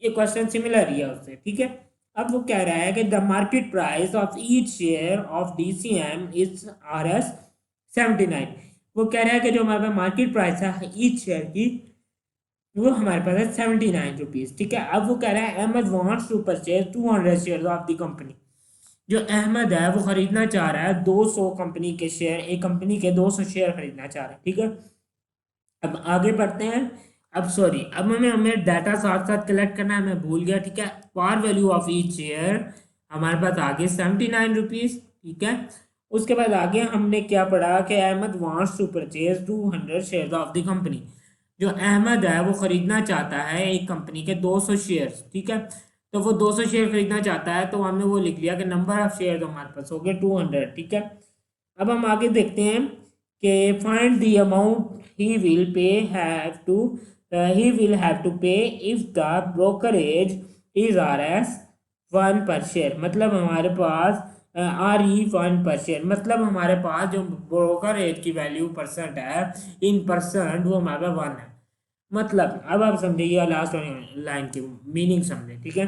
ये क्वेश्चन सिमिलर ही है उससे। ठीक है, अब वो कह रहा है कि the market price of each share of DCM is RS79। वो कह रहा है कि जो हमारे पास मार्केट प्राइस है ईच शेयर की वो हमारे पास है 79 रुपीज। ठीक है, अब वो कह रहा है Ahmad wants to purchase 200 share of the company. जो अहमद है वो खरीदना चाह रहा है 200 कंपनी के शेयर, एक कंपनी के 200 शेयर खरीदना चाह रहा है। ठीक है, अब आगे बढ़ते हैं। अब सॉरी, अब हमें हमें डाटा साथ साथ कलेक्ट करना है, मैं भूल गया। ठीक है, par value of each share हमारे पास आगे 79 रुपीज। ठीक है, उसके बाद आगे हमने क्या पढ़ा कि Ahmad wants to purchase 200 share of the company. जो अहमद है वो खरीदना चाहता है एक कंपनी के 200 शेयर। ठीक है, तो वो 200 शेयर खरीदना चाहता है, तो हमने वो लिख लिया कि नंबर ऑफ शेयर हमारे पास हो गए 200। ठीक है, अब हम आगे देखते हैं कि find the amount he will have to pay if the brokerage is RS 1 पर शेयर। मतलब हमारे पास RE 1 पर शेयर, मतलब हमारे पास जो ब्रोकरेज की वैल्यू परसेंट है इन परसेंट वो हमारे पास 1 है। मतलब अब आप समझिए लास्ट लाइन की मीनिंग समझे। ठीक है,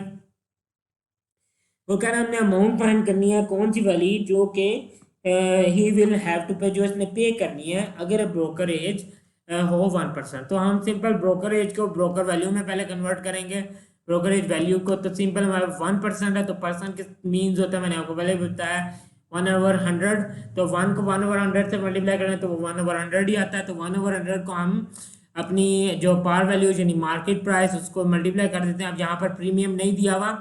वो कह रहा है हमने अमाउंट फाइंड करनी है, कौन सी वाली, जो कि ही विल हैव टू पे, जो इसने पे करनी है अगर ब्रोकरेज हो 1%। तो हम सिंपल ब्रोकरेज को ब्रोकर वैल्यू में पहले कन्वर्ट करेंगे। ब्रोकरेज वैल्यू को तो सिंपल हमारा 1% है, तो परसेंट के मीन्स होता है, मैंने आपको पहले भी बताया 1/100। तो 1 को 1/100 से मल्टीप्लाई करें तो वो 1/100 ही आता है। तो 1/100 को हम अपनी जो पार वैल्यू यानी मार्केट प्राइस उसको मल्टीप्लाई कर देते हैं। अब यहाँ पर प्रीमियम नहीं दिया हुआ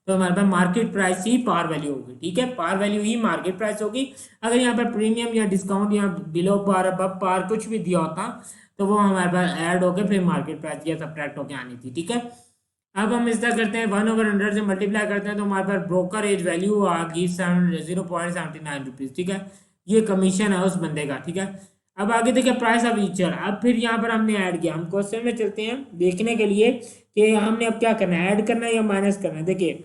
तो हमारे पास मार्केट प्राइस ही पार वैल्यू होगी। ठीक है, पार वैल्यू ही मार्केट प्राइस होगी। अगर यहाँ पर प्रीमियम या डिस्काउंट या बिलो पार अब पार कुछ भी दिया होता तो वो हमारे पास ऐड होकर फिर मार्केट प्राइस या सब्ट्रैक्ट होकर आनी थी। ठीक है, अब हम इस तरह करते हैं 1/100 से मल्टीप्लाई करते हैं तो हमारे पास ब्रोकर एज वैल्यू आ गई 0.79 रुपीज़। ठीक है, ये कमीशन है उस बंदे का। ठीक है, अब आगे देखिए प्राइस ऑफ ईचर। अब फिर यहाँ पर हमने ऐड किया, हम क्वेश्चन में चलते हैं देखने के लिए कि हमने अब क्या करना है, ऐड करना है या माइनस करना है। देखिए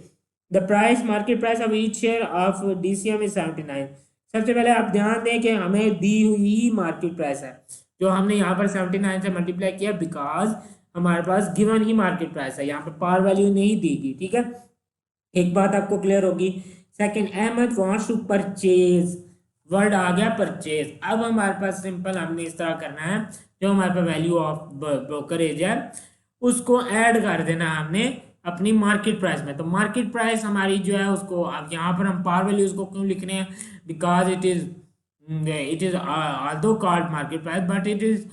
the price market price of each share of DCM is 79। सबसे पहले आप ध्यान दें कि हमें दी हुई मार्केट प्राइस है जो हमने यहाँ पर 79 से मल्टीप्लाई किया, बिकॉज हमारे पास गिवन ही मार्केट प्राइस है, यहाँ पर पार वैल्यू नहीं दी गई। ठीक है, एक बात आपको क्लियर होगी। Second, Ahmed wants to purchase, word आ गया परचेज। अब हमारे पास सिंपल हमने इस तरह करना है, जो हमारे पास वैल्यू ऑफ ब्रोकरेज है उसको ऐड कर देना है हमने अपनी मार्केट प्राइस में। तो मार्केट प्राइस हमारी जो है उसको, अब यहाँ पर हम पार वैल्यू उसको क्यों लिख रहे हैं, because it is although called market price but it is,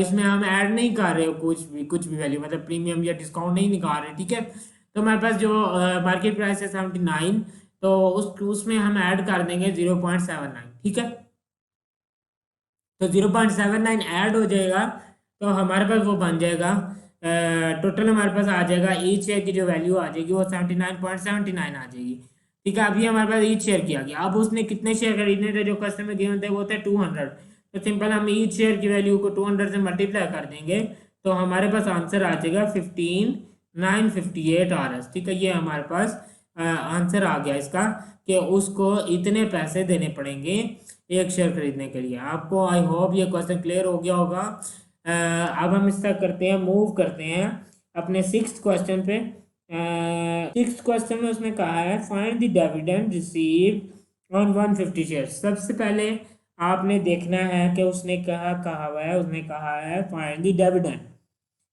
इसमें हम ऐड नहीं कर रहे हो कुछ भी वैल्यू, मतलब प्रीमियम या डिस्काउंट नहीं निकाल रहे। ठीक है, तो हमारे पास जो मार्केट प्राइस है 79, तो उसमें हम ऐड कर देंगे 0.79। ठीक है, तो 0.79 ऐड हो जाएगा तो हमारे पास वो बन जाएगा, टोटल हमारे पास आ जाएगा ईच शेयर की जो वैल्यू आ जाएगी वो 79.79 आ जाएगी। ठीक है, अभी हमारे पास ईच शेयर की आ गया। अब उसने कितने शेयर खरीदने थे जो कस्टमर गिवन थे, वो थे 200। तो सिंपल हम ईच शेयर की वैल्यू को 200 से मल्टीप्लाई कर देंगे तो हमारे पास आंसर आ जाएगा 15,958 RS। ठीक है, ये हमारे पास आंसर आ गया इसका कि उसको इतने पैसे देने पड़ेंगे एक शेयर खरीदने के लिए। आपको आई होप ये क्वेश्चन क्लियर हो गया होगा। अब हम इस तरह करते हैं, मूव करते हैं अपने 6th क्वेश्चन पे। 6th क्वेश्चन में उसने कहा है find the dividend received on 150 share. सबसे पहले आपने देखना है कि उसने कहा हुआ है, उसने कहा है फाइंड द डिविडेंड,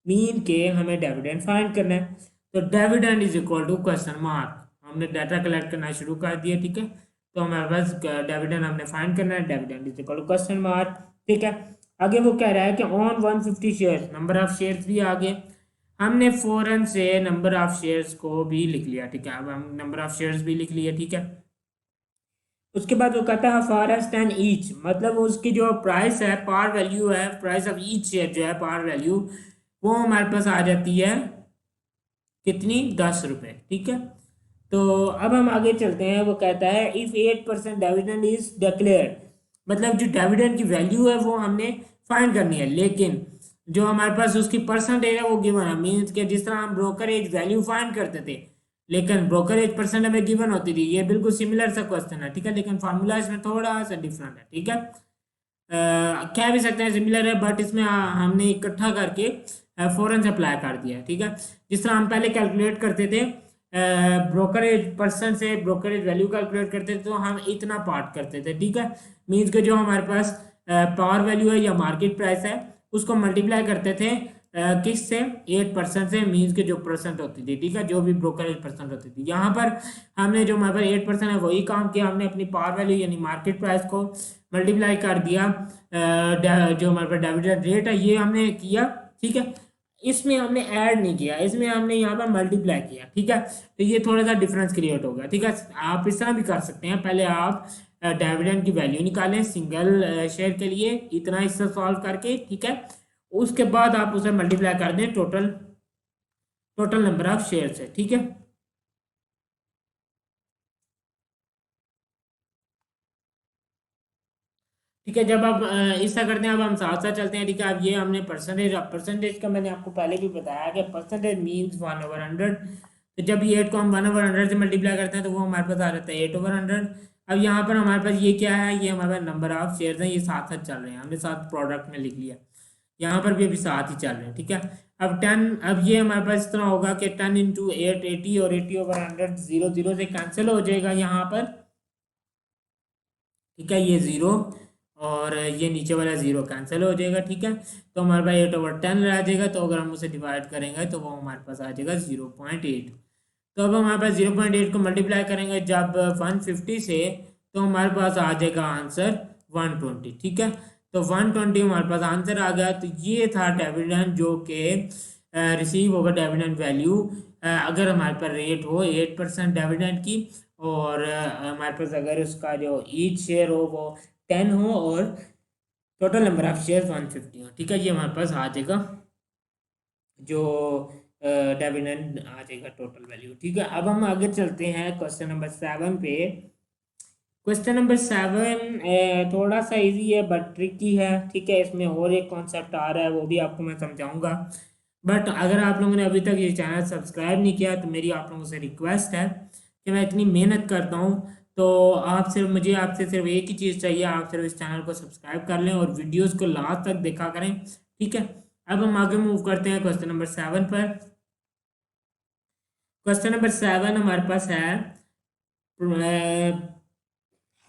मीन के हमें डिविडेंड फाइंड करना है। तो dividend is equal to question mark, हमने डाटा कलेक्ट करना शुरू कर दिया। ठीक है, तो हमारे पास डिविडेंड हमने फाइंड करना है, dividend is equal to question mark. ठीक है, आगे वो कह रहा है कि on 150 shares, number of shares भी आ गए, हमने फौरन से नंबर ऑफ शेयर्स को भी लिख लिया। ठीक है, अब हम नंबर ऑफ शेयर्स भी लिख लिए। ठीक है, उसके बाद वो कहता है फॉरेस्ट एंड ईच, मतलब उसकी जो प्राइस है, पार वैल्यू है, प्राइस ऑफ ईच शेयर जो है पार वैल्यू, वो हमारे पास आ जाती है कितनी, 10 रुपये। ठीक है, तो अब हम आगे चलते हैं। वो कहता है इफ 8% डिविडेंड इज डिक्लेयर्ड, मतलब जो डिविडेंड की वैल्यू है वो हमने फाइंड करनी है, लेकिन जो हमारे पास उसकी परसेंटेज है वो गिवन है। मीन्स के जिस तरह हम ब्रोकरेज वैल्यू फाइंड करते थे लेकिन ब्रोकरेज परसेंट हमें गिवन होती थी, ये बिल्कुल सिमिलर सा क्वेश्चन है। ठीक है, लेकिन फार्मूला इसमें थोड़ा सा डिफरेंट है। ठीक है, कह भी सकते हैं सिमिलर है बट इसमें हमने इकट्ठा करके फौरन से अप्लाई कर दिया है। ठीक है, जिस तरह हम पहले कैलकुलेट करते थे ब्रोकरेज परसेंट से ब्रोकरेज वैल्यू कैलकुलेट करते थे तो हम इतना पार्ट करते थे। ठीक है, मीन्स के जो हमारे पास पावर वैल्यू है या मार्केट प्राइस है उसको मल्टीप्लाई करते थे किस से, 8% से, मीन्स के जो परसेंट होती थी। ठीक है, जो भी ब्रोकरेज परसेंट होती थी, यहाँ पर हमने जो हमारे पास 8% है वही काम किया, हमने अपनी पावर वैल्यू यानी मार्केट प्राइस को मल्टीप्लाई कर दिया जो हमारे पास डिविडेंड रेट है ये हमने किया। ठीक है, इसमें हमने ऐड नहीं किया, इसमें हमने यहाँ पर मल्टीप्लाई किया। ठीक है, तो ये थोड़ा सा डिफरेंस क्रिएट हो गया। ठीक है, आप इस तरह भी कर सकते हैं, पहले आप डिविडेंड की वैल्यू निकालें सिंगल शेयर के लिए इतना हिस्सा सॉल्व करके। ठीक है, उसके बाद आप उसे मल्टीप्लाई कर दें टोटल नंबर ऑफ शेयर से। ठीक है, ठीक है, जब आप ऐसा करते हैं अब हम साथ साथ चलते हैं। ठीक है, अब ये हमने परसेंटेज का मैंने आपको पहले भी बताया कि परसेंटेज मीन्स 1/100। तो जब ये 8 को हम 1/100 से मल्टीप्लाई करते हैं तो वो हमारे पास आ जाता है 8/100। अब यहाँ पर हमारे पास ये क्या है, ये हमारे पास नंबर ऑफ शेयर्स हैं, ये साथ साथ चल रहे हैं, हमने साथ प्रोडक्ट में लिख लिया, यहाँ पर भी अभी साथ ही चल रहे हैं। ठीक है, अब ये हमारे पास इस तरह होगा कि 10 इंटू 8 80 और 80/100 0 0 से कैंसिल हो जाएगा यहाँ पर। ठीक है, ये ज़ीरो और ये नीचे वाला ज़ीरो कैंसिल हो जाएगा। ठीक है, तो हमारे पास 8/10 रह जाएगा। तो अगर हम उसे डिवाइड करेंगे तो वो हमारे पास आ जाएगा 0.8। तो अब हमारे पास 0.8 को मल्टीप्लाई करेंगे जब 150 से, तो हमारे पास आ जाएगा आंसर 120। ठीक है, तो 120 हमारे पास आंसर आ गया। तो ये था डिविडेंड जो कि रिसीव होगा, डिविडेंड वैल्यू अगर हमारे पास रेट हो 8% डिविडेंड की, और हमारे पास अगर उसका जो ईच शेयर हो वो 10 हो, और टोटल नंबर ऑफ शेयर 150 हो। ठीक है, ये हमारे पास आ जाएगा जो डिविडेंड आ जाएगा टोटल वैल्यू। ठीक है, अब हम आगे चलते हैं क्वेश्चन नंबर 7 पे। क्वेश्चन नंबर 7 थोड़ा सा इजी है बट ट्रिकी है। ठीक है, इसमें और एक कॉन्सेप्ट आ रहा है, वो भी आपको मैं समझाऊंगा। बट अगर आप लोगों ने अभी तक ये चैनल सब्सक्राइब नहीं किया तो मेरी आप लोगों से रिक्वेस्ट है कि मैं इतनी मेहनत करता हूँ, तो आपसे सिर्फ एक ही चीज़ चाहिए, आप सिर्फ इस चैनल को सब्सक्राइब कर लें और वीडियोज़ को लास्ट तक देखा करें। ठीक है, अब हम आगे मूव करते हैं क्वेश्चन नंबर 7 पर। क्वेश्चन नंबर 7 हमारे पास है,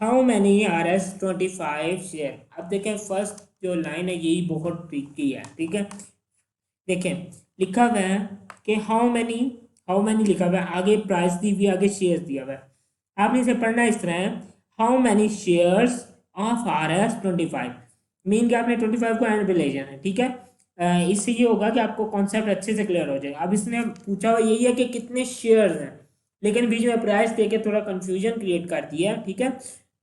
हाउ मैनी RS25 शेयर। अब देखें, फर्स्ट जो लाइन है यही बहुत ट्रिकी है। ठीक है, देखें लिखा हुआ है कि हाउ मैनी लिखा हुआ है, आगे प्राइस दी हुई है, आगे शेयर्स दिया हुआ है। आपने इसे पढ़ना इस तरह है, how many shares of RS25, mean कि आपने 25 को एंड पे ले जाना है। ठीक है, इससे ये होगा कि आपको कॉन्सेप्ट अच्छे से क्लियर हो जाएगा। अब इसने पूछा हुआ यही है कि कितने शेयर्स हैं, लेकिन बीच में प्राइस देके थोड़ा कंफ्यूजन क्रिएट कर दिया। ठीक है,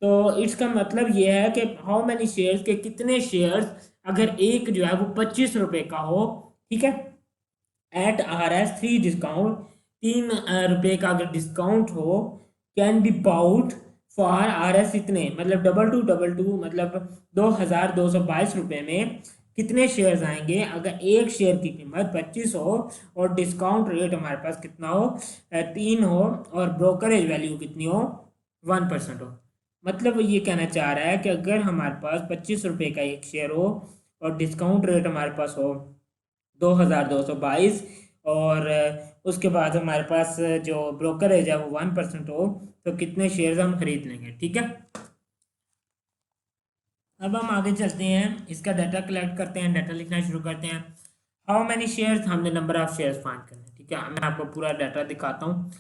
तो इसका मतलब ये है कि हाउ मैनी शेयर्स के कितने शेयर्स, अगर एक जो है वो 25 रुपए का हो। ठीक है, एट RS3 डिस्काउंट, 3 रुपए का अगर डिस्काउंट हो, can be bought for RS इतने, मतलब डबल टू मतलब 2222 रुपए में कितने शेयर्स आएंगे अगर एक शेयर की कीमत 25 हो और डिस्काउंट रेट हमारे पास कितना हो, 3 हो, और ब्रोकरेज वैल्यू कितनी हो, 1% हो। मतलब ये कहना चाह रहा है कि अगर हमारे पास 25 रुपए का एक शेयर हो और डिस्काउंट रेट हमारे पास हो 2222, और उसके बाद हमारे पास जो ब्रोकरेज है वो 1% हो, तो कितने शेयर्स हम खरीद लेंगे। ठीक है, अब हम आगे चलते हैं, इसका डाटा कलेक्ट करते हैं, डाटा लिखना शुरू करते हैं। हाउ मैनी शेयर्स, हमने नंबर ऑफ शेयर्स फाइंड करना है। ठीक है, मैं आपको पूरा डाटा दिखाता हूँ।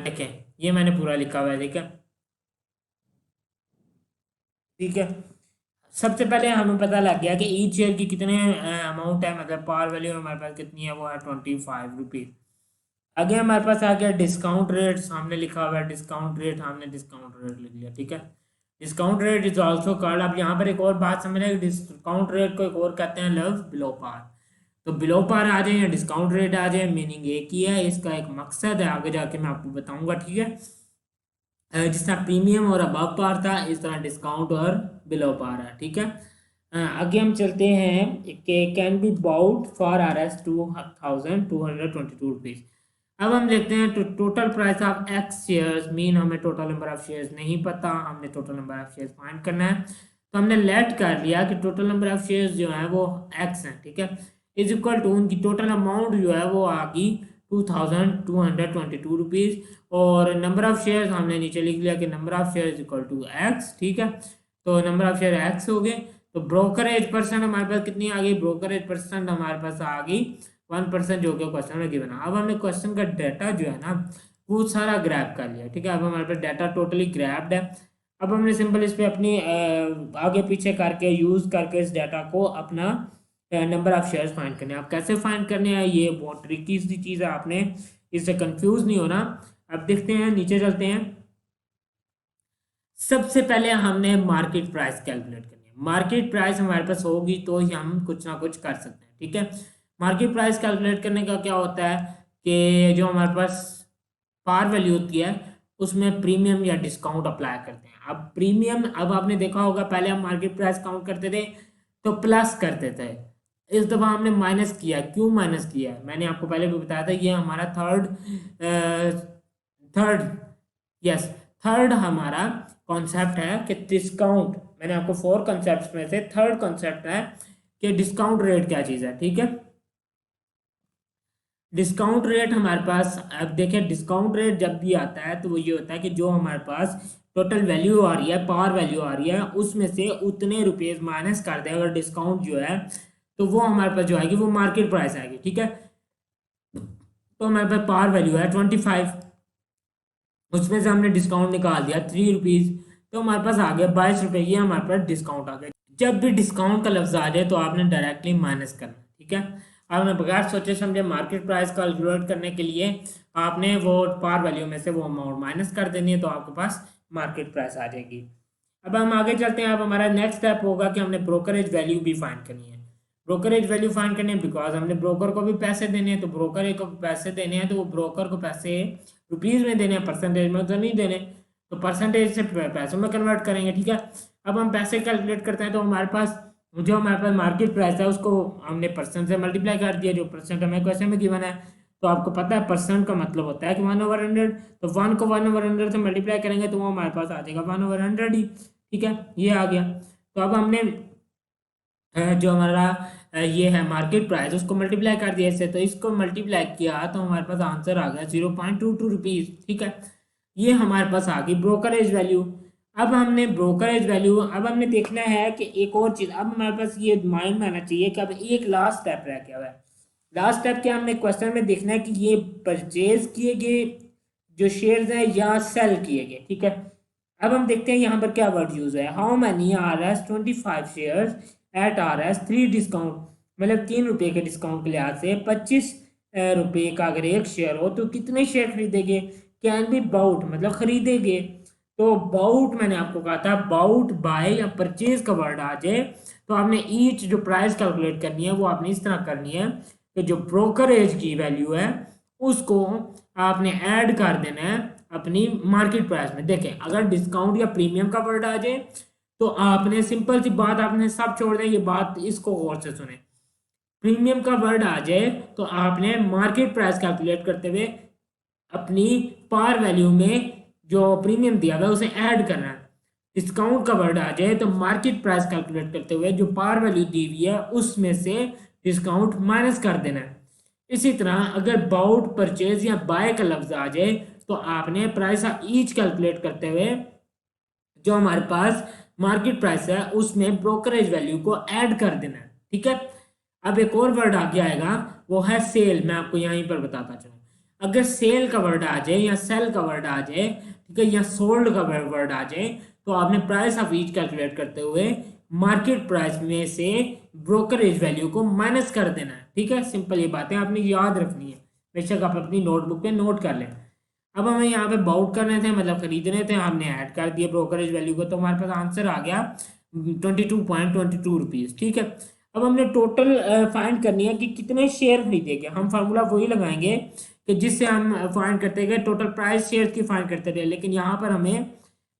देखें, ये मैंने पूरा लिखा हुआ है। ठीक है, ठीक है, सबसे पहले हमें पता लग गया कि ईच शेयर की कितने अमाउंट है, मतलब पार वैल्यू हमारे पास कितनी है, वो है 25 रुपीज़। आगे हमारे पास आ गया डिस्काउंट रेट, सामने लिखा हुआ है डिस्काउंट रेट, हमने डिस्काउंट रेट लिख लिया। ठीक है, discount rate is also called, अब यहाँ पर एक और बात समझ रहे हैं, डिस्काउंट रेट को एक और कहते हैं लफ्ज बिलो पार। तो बिलो पार आ जाए या डिस्काउंट रेट आ जाए, मीनिंग एक ही है, इसका एक मकसद है, आगे जाके मैं आपको बताऊंगा। ठीक है, जिस तरह प्रीमियम और अबव पार था, इस तरह डिस्काउंट और बिलो पार है। ठीक है, आगे हम चलते हैं कि can be bought for RS 2222 rupees. अब हम देखते हैं total price of X shares, mean हमें टोटल नंबर ऑफ शेयर्स नहीं पता, हमने total number of shares find करना है। तो हमने लेट कर लिया कि टोटल नंबर ऑफ शेयर्स जो है वो एक्स हैं। ठीक है, इज इक्वल टू उनकी टोटल अमाउंट जो है वो आ गई 2222 रुपीज़, और नंबर ऑफ शेयर्स हमने नीचे लिख लिया कि number of share is equal to X. ठीक है, तो नंबर ऑफ शेयर एक्स हो गए। तो ब्रोकरेज परसेंट हमारे पास कितनी आ गई, ब्रोकरेज परसेंट हमारे पास आ गई 1%, जो कि क्वेश्चन में गिवन है। अब हमने क्वेश्चन का डाटा जो है ना वो सारा ग्रैब कर लिया। ठीक है, अब हमारे पास डाटा टोटली ग्रैब्ड है। अब हमने सिंपल इस पे अपनी आगे पीछे करके यूज करके इस डाटा को अपना नंबर ऑफ शेयर्स फाइंड करने हैं। आप कैसे फाइंड करने हैं, ये बहुत ट्रिकी सी चीज़ है, आपने इससे कंफ्यूज नहीं होना। अब देखते हैं, नीचे चलते हैं। सबसे पहले हमने मार्केट प्राइस कैलकुलेट करनी है। मार्केट प्राइस हमारे पास होगी तो ही हम कुछ ना कुछ कर सकते हैं। ठीक है, मार्केट प्राइस कैलकुलेट करने का क्या होता है कि जो हमारे पास पार वैल्यू होती है उसमें प्रीमियम या डिस्काउंट अप्लाई करते हैं। अब प्रीमियम, अब आपने देखा होगा पहले हम मार्केट प्राइस काउंट करते थे तो प्लस करते थे, इस दफ़ा हमने माइनस किया। क्यों माइनस किया, मैंने आपको पहले भी बताया था, ये हमारा थर्ड यस थर्ड हमारा कॉन्सेप्ट है कि डिस्काउंट, मैंने आपको 4 कॉन्सेप्ट्स में से थर्ड कॉन्सेप्ट है कि डिस्काउंट रेट क्या चीज़ है। ठीक है, डिस्काउंट रेट हमारे पास, अब देखिए डिस्काउंट रेट जब भी आता है तो वो ये होता है कि जो हमारे पास टोटल वैल्यू आ रही है, पार वैल्यू आ रही है, उसमें से उतने रुपये माइनस कर दे अगर डिस्काउंट जो है, तो वो हमारे पास जो आएगी वो मार्केट प्राइस आएगी। ठीक है, तो हमारे पास पार वैल्यू है 25, उसमें से हमने डिस्काउंट निकाल दिया 3 रुपीज़, तो हमारे पास आ गया 22 रुपये, ये हमारे पास डिस्काउंट आ गया। जब भी डिस्काउंट का लफ्ज आ जाए तो आपने डायरेक्टली माइनस करना। ठीक है, आपने बगैर सोचे समझे मार्केट प्राइस कैलकुलेट करने के लिए आपने वो पार वैल्यू में से वो अमाउंट माइनस कर देनी है, तो आपके पास मार्केट प्राइस आ जाएगी। अब हम आगे चलते हैं। अब हमारा नेक्स्ट स्टेप होगा कि हमने ब्रोकरेज वैल्यू भी फाइंड करनी है। ब्रोकरेज वैल्यू फाइंड करनी है बिकॉज हमने ब्रोकर को भी पैसे देने हैं, तो ब्रोकर को पैसे देने हैं तो वो ब्रोकर को पैसे रुपीज़ में देने हैं, परसेंटेज में तो नहीं देने, तो परसेंटेज से पैसों में कन्वर्ट करेंगे। ठीक है, अब हम पैसे कैलकुलेट करते हैं तो हमारे पास जो हमारे पास मार्केट प्राइस है उसको हमने परसेंट से मल्टीप्लाई कर दिया, जो परसेंट हमें क्वेश्चन में गिवन है। तो आपको पता है परसेंट का मतलब होता है कि 1/100, तो 1 को 1/100 से मल्टीप्लाई करेंगे तो वो हमारे पास आ जाएगा 1/100 ही। ठीक है, ये आ गया। तो अब हमने जो हमारा ये है मार्केट प्राइस उसको मल्टीप्लाई कर दिया इससे, तो इसको मल्टीप्लाई किया तो हमारे पास आंसर आ गया 0.22 रुपीज़। ठीक है, ये हमारे पास आ गई ब्रोकरेज वैल्यू। अब हमने ब्रोकरेज वैल्यू, अब हमने देखना है कि एक और चीज़, अब हमारे पास ये माइंड में आना चाहिए कि अब एक लास्ट स्टेप रह गया है। लास्ट स्टेप क्या, हमने क्वेश्चन में देखना है कि ये परचेज किए गए जो शेयर्स हैं या सेल किए गए। ठीक है, अब हम देखते हैं यहाँ पर क्या वर्ड यूज है। How many R S 25 shares at R S 3 discount, मतलब 3 रुपये के डिस्काउंट के लिहाज से 25 रुपये का अगर एक शेयर हो तो कितने शेयर खरीदेंगे। कैन बी बाउट मतलब खरीदेंगे, तो बाउट मैंने आपको कहा था बाउट बाय या परचेज का वर्ड आ जाए तो आपने ईच जो प्राइस कैलकुलेट करनी है वो आपने इस तरह करनी है कि जो ब्रोकरेज की वैल्यू है उसको आपने ऐड कर देना है अपनी मार्केट प्राइस में। देखें अगर डिस्काउंट या प्रीमियम का वर्ड आ जाए तो आपने सिंपल सी बात आपने सब छोड़ दें, ये बात इसको गौर से सुने। प्रीमियम का वर्ड आ जाए तो आपने मार्केट प्राइस कैलकुलेट करते हुए अपनी पार वैल्यू में जो प्रीमियम दिया हुआ है उसे ऐड करना है। डिस्काउंट का वर्ड आ जाए तो मार्केट प्राइस कैलकुलेट करते हुए जो पार वैल्यू दी हुई है उसमें से डिस्काउंट माइनस कर देना है। इसी तरह अगर बाउट परचेज या बाय का लफ्ज आ जाए तो आपने प्राइस ईच कैलकुलेट करते हुए जो हमारे पास मार्केट प्राइस है उसमें ब्रोकरेज वैल्यू को ऐड कर देना है। ठीक है, अब एक और वर्ड आगे आएगा वो है सेल, मैं आपको यहीं पर बताता चलूँ। अगर सेल का वर्ड आ जाए या सेल का वर्ड आ जाए, ठीक है, या सोल्ड का वर्ड आ जाए तो आपने प्राइस ऑफ ईच कैलकुलेट करते हुए मार्केट प्राइस में से ब्रोकरेज वैल्यू को माइनस कर देना है। ठीक है, सिंपल ये बातें आपने याद रखनी है, बेशक आप अपनी नोटबुक पे नोट कर लें। अब हमें यहाँ पे बाउट करने थे मतलब खरीदने थे, हमने ऐड कर दिया ब्रोकरेज वैल्यू को, तो हमारे पास आंसर आ गया 22.22 रुपीज़। ठीक है, अब हमने टोटल फाइंड करनी है कि कितने शेयर खरीदेंगे। हम फार्मूला वही लगाएंगे कि जिससे हम फाइंड करते गए टोटल प्राइस शेयर की फाइंड करते रहे, लेकिन यहाँ पर हमें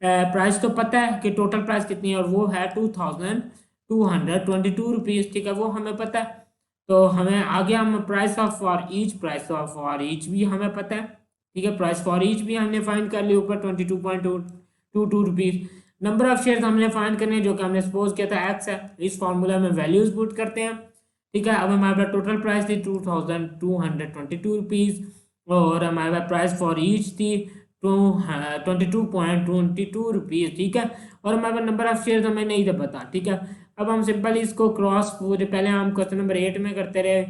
प्राइस तो पता है कि टोटल प्राइस कितनी है और वो है 2222 रुपीज़। ठीक है, वो हमें पता है, तो हमें आगे हम price of for each, price of for each भी हमें पता है। ठीक है, प्राइस फॉर ईच भी हमने फाइंड कर लिया ऊपर 22.22 रुपीज़। नंबर ऑफ शेयर्स हमने फाइंड करने हैं जो कि हमने सपोज किया था एक्स है, इस फॉर्मूला में वैल्यूज पुट करते हैं। ठीक है, अब हमारे पास टोटल प्राइस थी 2222 रुपीज़ और हमारे पास प्राइस फॉर ईच थी 22.22 रुपीज़। ठीक है, और हमारे पास नंबर ऑफ शेयर्स हमें नहीं था पता। ठीक है, अब हम सिंपल इसको क्रॉस, पूरे पहले हम क्वेश्चन नंबर 8 में करते रहे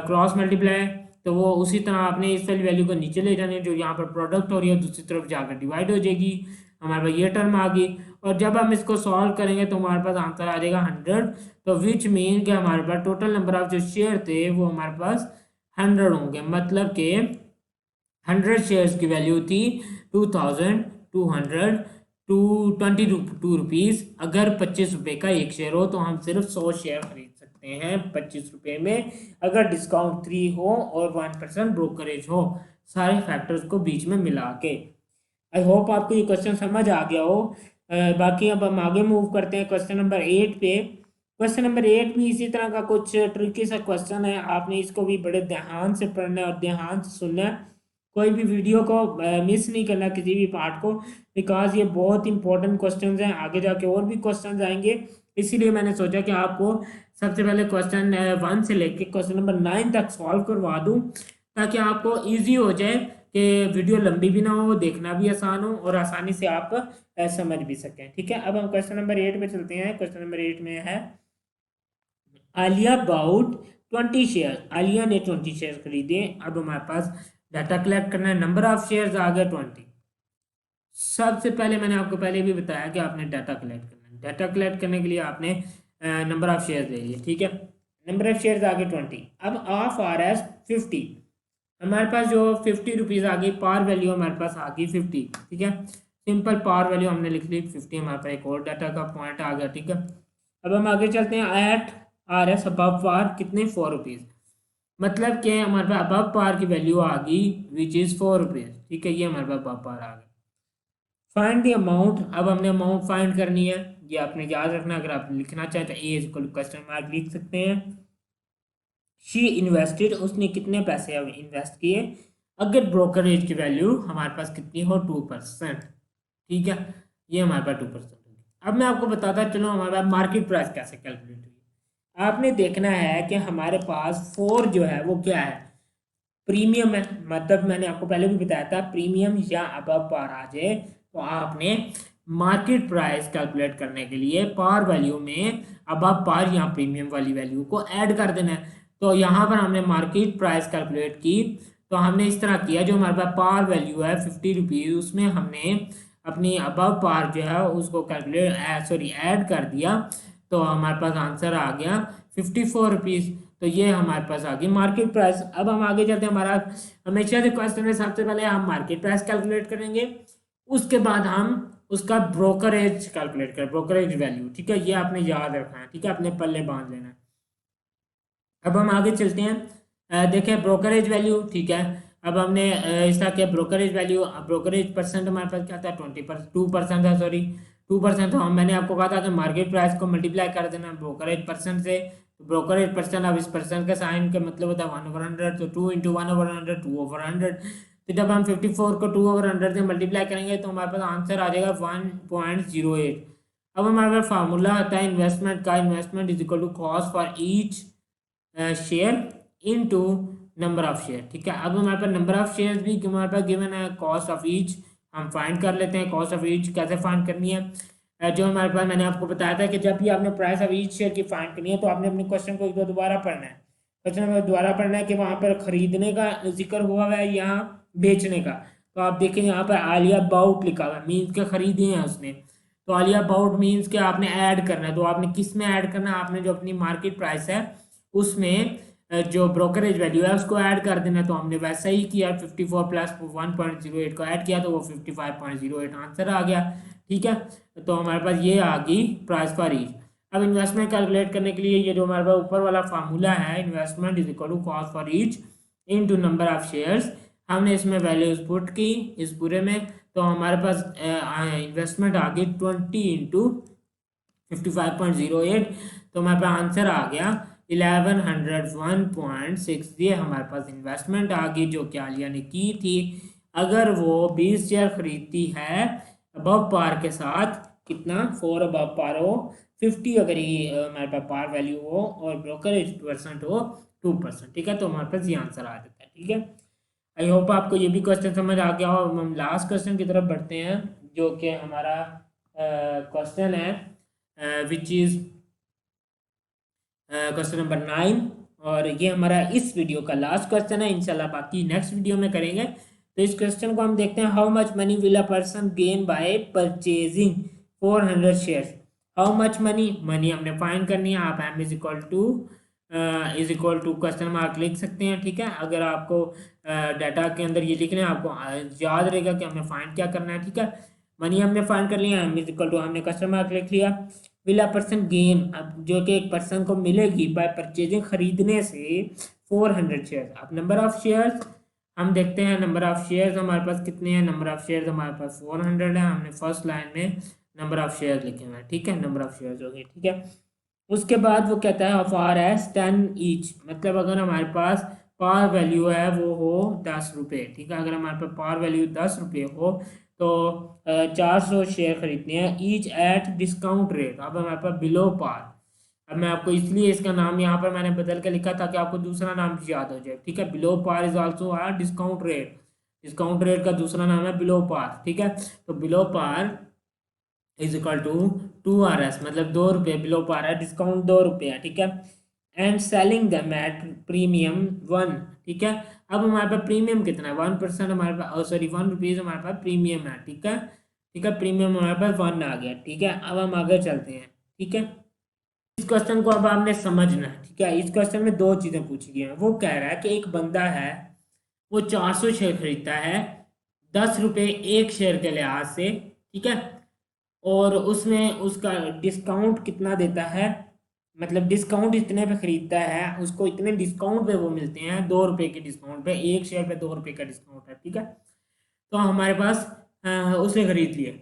क्रॉस मल्टीप्लाई, तो वो उसी तरह आपने इस वाली वैल्यू को नीचे ले जाने, जो यहाँ पर प्रोडक्ट हो रही है दूसरी तरफ जाकर डिवाइड हो जाएगी, हमारे पास ये टर्म आ गई। और जब हम इसको सॉल्व करेंगे तो हमारे पास आंसर आ जाएगा 100, तो विच मीन कि हमारे पास टोटल नंबर ऑफ जो शेयर थे वो हमारे पास 100 होंगे, मतलब कि 100 शेयर्स की वैल्यू थी 2222 रुपीज़। अगर 25 रुपये का एक शेयर हो तो हम सिर्फ 100 शेयर खरीद सकते हैं 25 रुपये में, अगर डिस्काउंट 3 हो और 1% ब्रोकरेज हो, सारे फैक्टर्स को बीच में मिला के। आई होप आपको ये क्वेश्चन समझ आ गया हो। बाकी अब हम आगे मूव करते हैं क्वेश्चन नंबर 8 पे। क्वेश्चन नंबर 8 भी इसी तरह का कुछ ट्रिकी सा क्वेश्चन है, आपने इसको भी बड़े ध्यान से पढ़ना है और ध्यान से सुनना है। कोई भी वीडियो को मिस नहीं करना, किसी भी पार्ट को, बिकॉज ये बहुत इंपॉर्टेंट क्वेश्चंस हैं। आगे जाके और भी क्वेश्चंस आएंगे, इसीलिए मैंने सोचा कि आपको सबसे पहले क्वेश्चन 1 से लेके क्वेश्चन नंबर 9 तक सॉल्व करवा दूं, ताकि आपको इजी हो जाए कि वीडियो लंबी भी ना हो, देखना भी आसान हो और आसानी से आप समझ भी सकें। ठीक है, अब हम क्वेश्चन नंबर 8 पे चलते हैं। क्वेश्चन नंबर 8 में है आलिया बाउट 20 शेयर। आलिया ने 20 शेयर खरीदे। अब हमारे पास डाटा कलेक्ट करना है। नंबर ऑफ शेयर्स आ गया 20। सबसे पहले मैंने आपको पहले भी बताया कि आपने डाटा कलेक्ट करना है। डाटा कलेक्ट करने के लिए आपने नंबर ऑफ शेयर्स ले लिए। ठीक है, नंबर ऑफ शेयर्स आ गए 20। अब ऑफ आर एस 50। हमारे पास जो 50 रुपीज़ आ गई, पार वैल्यू हमारे पास आ गई 50। ठीक है, सिंपल पार वैल्यू हमने लिख ली 50। हमारे पास एक और डाटा का पॉइंट आ गया। ठीक है, अब हम आगे चलते हैं। At R S above par कितने, 4 रुपीज़। मतलब कि हमारे पास अबव पार की वैल्यू आ गई विच इज़ 4 रुपीज़। ठीक है, ये हमारे पास अबव पार आ गया। Find the amount. अब हमने अमाउंट फाइंड करनी है, ये आपने याद रखना। अगर आप लिखना चाहें तो ए इक्वल क्वेश्चन मार्क लिख सकते हैं। शी इन्वेस्टेड, उसने कितने पैसे अब इन्वेस्ट किए। अगर ब्रोकरेज की वैल्यू हमारे पास कितनी हो, 2%। ठीक है, ये हमारे पास 2% होगी। अब मैं आपको बताता चलो हमारे पास मार्केट प्राइस कैसे कैलकुलेट हुई। आपने देखना है कि हमारे पास 4 जो है वो क्या है, प्रीमियम है। मतलब मैंने आपको पहले भी बताया था, प्रीमियम या अबव पार आ जाए तो आपने मार्केट प्राइस कैलकुलेट करने के लिए पार वैल्यू में अबव पार या प्रीमियम वाली वैल्यू को ऐड कर देना है। तो यहाँ पर हमने मार्केट प्राइस कैलकुलेट की, तो हमने इस तरह किया, जो हमारे पास पार वैल्यू है 50 रुपीज़, उसमें हमने अपनी अबव पार जो है उसको कैलकुलेट ऐड कर दिया, तो हमारे पास आंसर आ गया 54 रुपीज़। तो ये हमारे पास आ गई मार्केट प्राइस। अब हम आगे चलते हैं। हमारा हमेशा से क्वेश्चन है, सबसे पहले हम मार्केट प्राइस कैलकुलेट करेंगे, उसके बाद हम उसका ब्रोकरेज कैलकुलेट करें, ब्रोकरेज वैल्यू। ठीक है, ये आपने याद रखना है। ठीक है, अपने पल्ले बांध लेना है। अब हम आगे चलते हैं। देखें ब्रोकरेज वैल्यू। ठीक है, अब हमने इसका क्या ब्रोकरेज वैल्यू, ब्रोकरेज परसेंट हमारे पास क्या था, 2% था। सॉरी 2%। तो हम मैंने आपको कहा था कि मार्केट प्राइस को मल्टीप्लाई कर देना ब्रोकरेज परसेंट से। ब्रोकरेज परसेंट, अब इस परसेंट का साइन का मतलब होता है 1/100, तो 2 इंटू 1/100, 2/100। तो जब हम 54 को 2/100 से मल्टीप्लाई करेंगे तो हमारे पास आंसर आ जाएगा 1.08। अब हमारे पास फार्मूला आता है इन्वेस्टमेंट का। Investment is equal to cost for each share into number of share. ठीक है, अब हमारे पास नंबर ऑफ शेयर्स भी हमारे पास गिवन है, कॉस्ट ऑफ ईच हम फाइंड कर लेते हैं। कॉस्ट ऑफ ईच कैसे फाइंड करनी है, जो हमारे पास मैंने आपको बताया था कि जब भी आपने प्राइस ऑफ ईच शेयर की फाइंड करनी है तो आपने अपने क्वेश्चन को एक बार दोबारा पढ़ना है। क्वेश्चन में दोबारा पढ़ना है कि वहाँ पर खरीदने का जिक्र हुआ हुआ है या बेचने का। तो आप देखें यहाँ पर आलिया बाउट लिखा हुआ है, मीन्स के खरीदे हैं उसने। तो आलिया बाउट मीन्स के आपने ऐड करना है। तो आपने किस में ऐड करना है, आपने जो अपनी मार्केट प्राइस है उसमें जो ब्रोकरेज वैल्यू है उसको ऐड कर देना। तो हमने वैसा ही किया, 54 प्लस 1.08 को ऐड किया तो वो 55.08 आंसर आ गया। ठीक है, तो हमारे पास ये आ गई प्राइस फॉर ईच। अब इन्वेस्टमेंट कैलकुलेट करने के लिए ये जो हमारे पास ऊपर वाला फार्मूला है, investment is equal to cost for each into number of shares, हमने इसमें वैल्यूज पुट की इस पूरे में। तो हमारे पास इन्वेस्टमेंट आ गई 20 इंटू 55.08। तो हमारे पास आंसर आ गया 1101.6। ये हमारे पास इन्वेस्टमेंट आ गई जो कि आलिया ने की थी। अगर वो 20 शेयर खरीदती है अबव पार के साथ, कितना 4 अबव पार हो, 50 अगर ये हमारे पास पार वैल्यू हो और ब्रोकरेज परसेंट हो 2%। ठीक है, तो हमारे पास ये आंसर आ जाता है। ठीक है, आई होप आपको ये भी क्वेश्चन समझ आ गया हो। हम लास्ट क्वेश्चन की तरफ बढ़ते हैं, जो कि हमारा क्वेश्चन है विच इज़ क्वेश्चन नंबर 9। और ये हमारा इस वीडियो का लास्ट क्वेश्चन है। इंशाल्लाह बाकी नेक्स्ट वीडियो में करेंगे। तो इस क्वेश्चन को हम देखते हैं, how much money will a person gain by purchasing 400 shares. How much money, money हमने फाइंड करनी है। आप M is equal to question mark लिख सकते हैं। ठीक है, अगर आपको डाटा के अंदर ये लिखना है, आपको याद रहेगा कि हमें फाइंड क्या करना है। ठीक है, मनी हमने फाइंड कर लिया, एम इज इक्वल टू हमने क्वेश्चन मार्क लिख लिया। विल अ पर्सन गेन, अब जो कि एक पर्सन को मिलेगी बाय परचेजिंग खरीदने से 400 शेयर्स। अब नंबर ऑफ शेयर्स हम देखते हैं, नंबर ऑफ शेयर्स हमारे पास कितने हैं। नंबर ऑफ शेयर्स हमारे पास 400 है। हमने फर्स्ट लाइन में नंबर ऑफ शेयर्स लिखे हुए हैं। ठीक है, नंबर ऑफ शेयर्स हो गए। ठीक है, उसके बाद वो कहता है ऑफ आर एस 10 ईच। मतलब अगर हमारे पास पार वैल्यू है वो हो 10 रुपये, ठीक है। अगर हमारे पास पार वैल्यू 10 रुपये हो तो 400 शेयर खरीदने हैं ईच एट डिस्काउंट रेट। अब हमारे पास बिलो पार। अब मैं आपको इसलिए इसका नाम यहाँ पर मैंने बदल के लिखा ताकि आपको दूसरा नाम भी याद हो जाए, ठीक है। Below par is also a discount rate. Discount rate का दूसरा नाम है बिलो पार, ठीक है। तो below par is equal to 2RS, मतलब 2 रुपये बिलो पार है, डिस्काउंट 2 रुपये है, ठीक है। एंड सेलिंग दम एट प्रीमियम 1, ठीक है। अब हमारे पास प्रीमियम कितना है, 1% हमारे पास, सॉरी 1 रुपीज़ हमारे पास प्रीमियम है, ठीक है। ठीक है, प्रीमियम हमारे पास 1 आ गया, ठीक है। अब हम आगे चलते हैं, ठीक है। इस क्वेश्चन को अब आपने समझना है, ठीक है। इस क्वेश्चन में दो चीज़ें पूछी गई हैं। वो कह रहा है कि एक बंदा है, वो 400 शेयर खरीदता है 10 रुपये एक शेयर के लिहाज से, ठीक है। और उसमें उसका डिस्काउंट कितना देता है, मतलब डिस्काउंट इतने पे खरीदता है, उसको इतने डिस्काउंट पे वो मिलते हैं, 2 रुपये के डिस्काउंट पे, एक शेयर पे 2 रुपये का डिस्काउंट है, ठीक है। तो हमारे पास उसने खरीद लिए।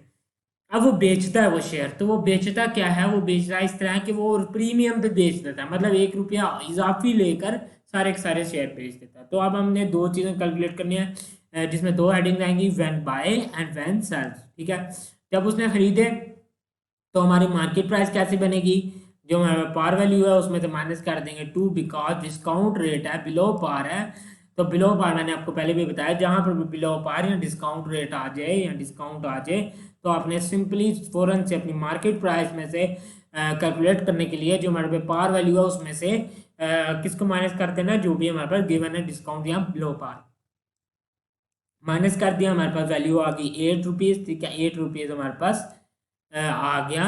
अब वो बेचता है वो शेयर, तो वो बेचता क्या है, वो बेच रहा है इस तरह कि वो प्रीमियम पे बेच देता है, मतलब 1 रुपया इजाफी लेकर सारे के सारे शेयर बेच देता है। तो अब हमने दो चीज़ें कैलकुलेट करनी है, जिसमें दो हेडिंग आएंगी, when buy and when sells, ठीक है। जब उसने खरीदे तो हमारी मार्केट प्राइस कैसे बनेगी, जो हमारा पार वैल्यू है उसमें से माइनस कर देंगे 2, बिकॉज डिस्काउंट रेट है बिलो पार है। तो बिलो पार मैंने आपको पहले भी बताया, जहां पर भी बिलो पार या डिस्काउंट रेट आ जाए या डिस्काउंट आ जाए तो आपने सिंपली फौरन से अपनी मार्केट प्राइस में से कैलकुलेट करने के लिए जो हमारे पे पार वैल्यू है उसमें से किसको माइनस कर देना, जो भी हमारे पास गिवन है डिस्काउंट या बिलो पार, माइनस कर दिया। हमारे पास वैल्यू आ गई 8 रुपीज़, ठीक है। 8 रुपीज़ हमारे पास आ गया,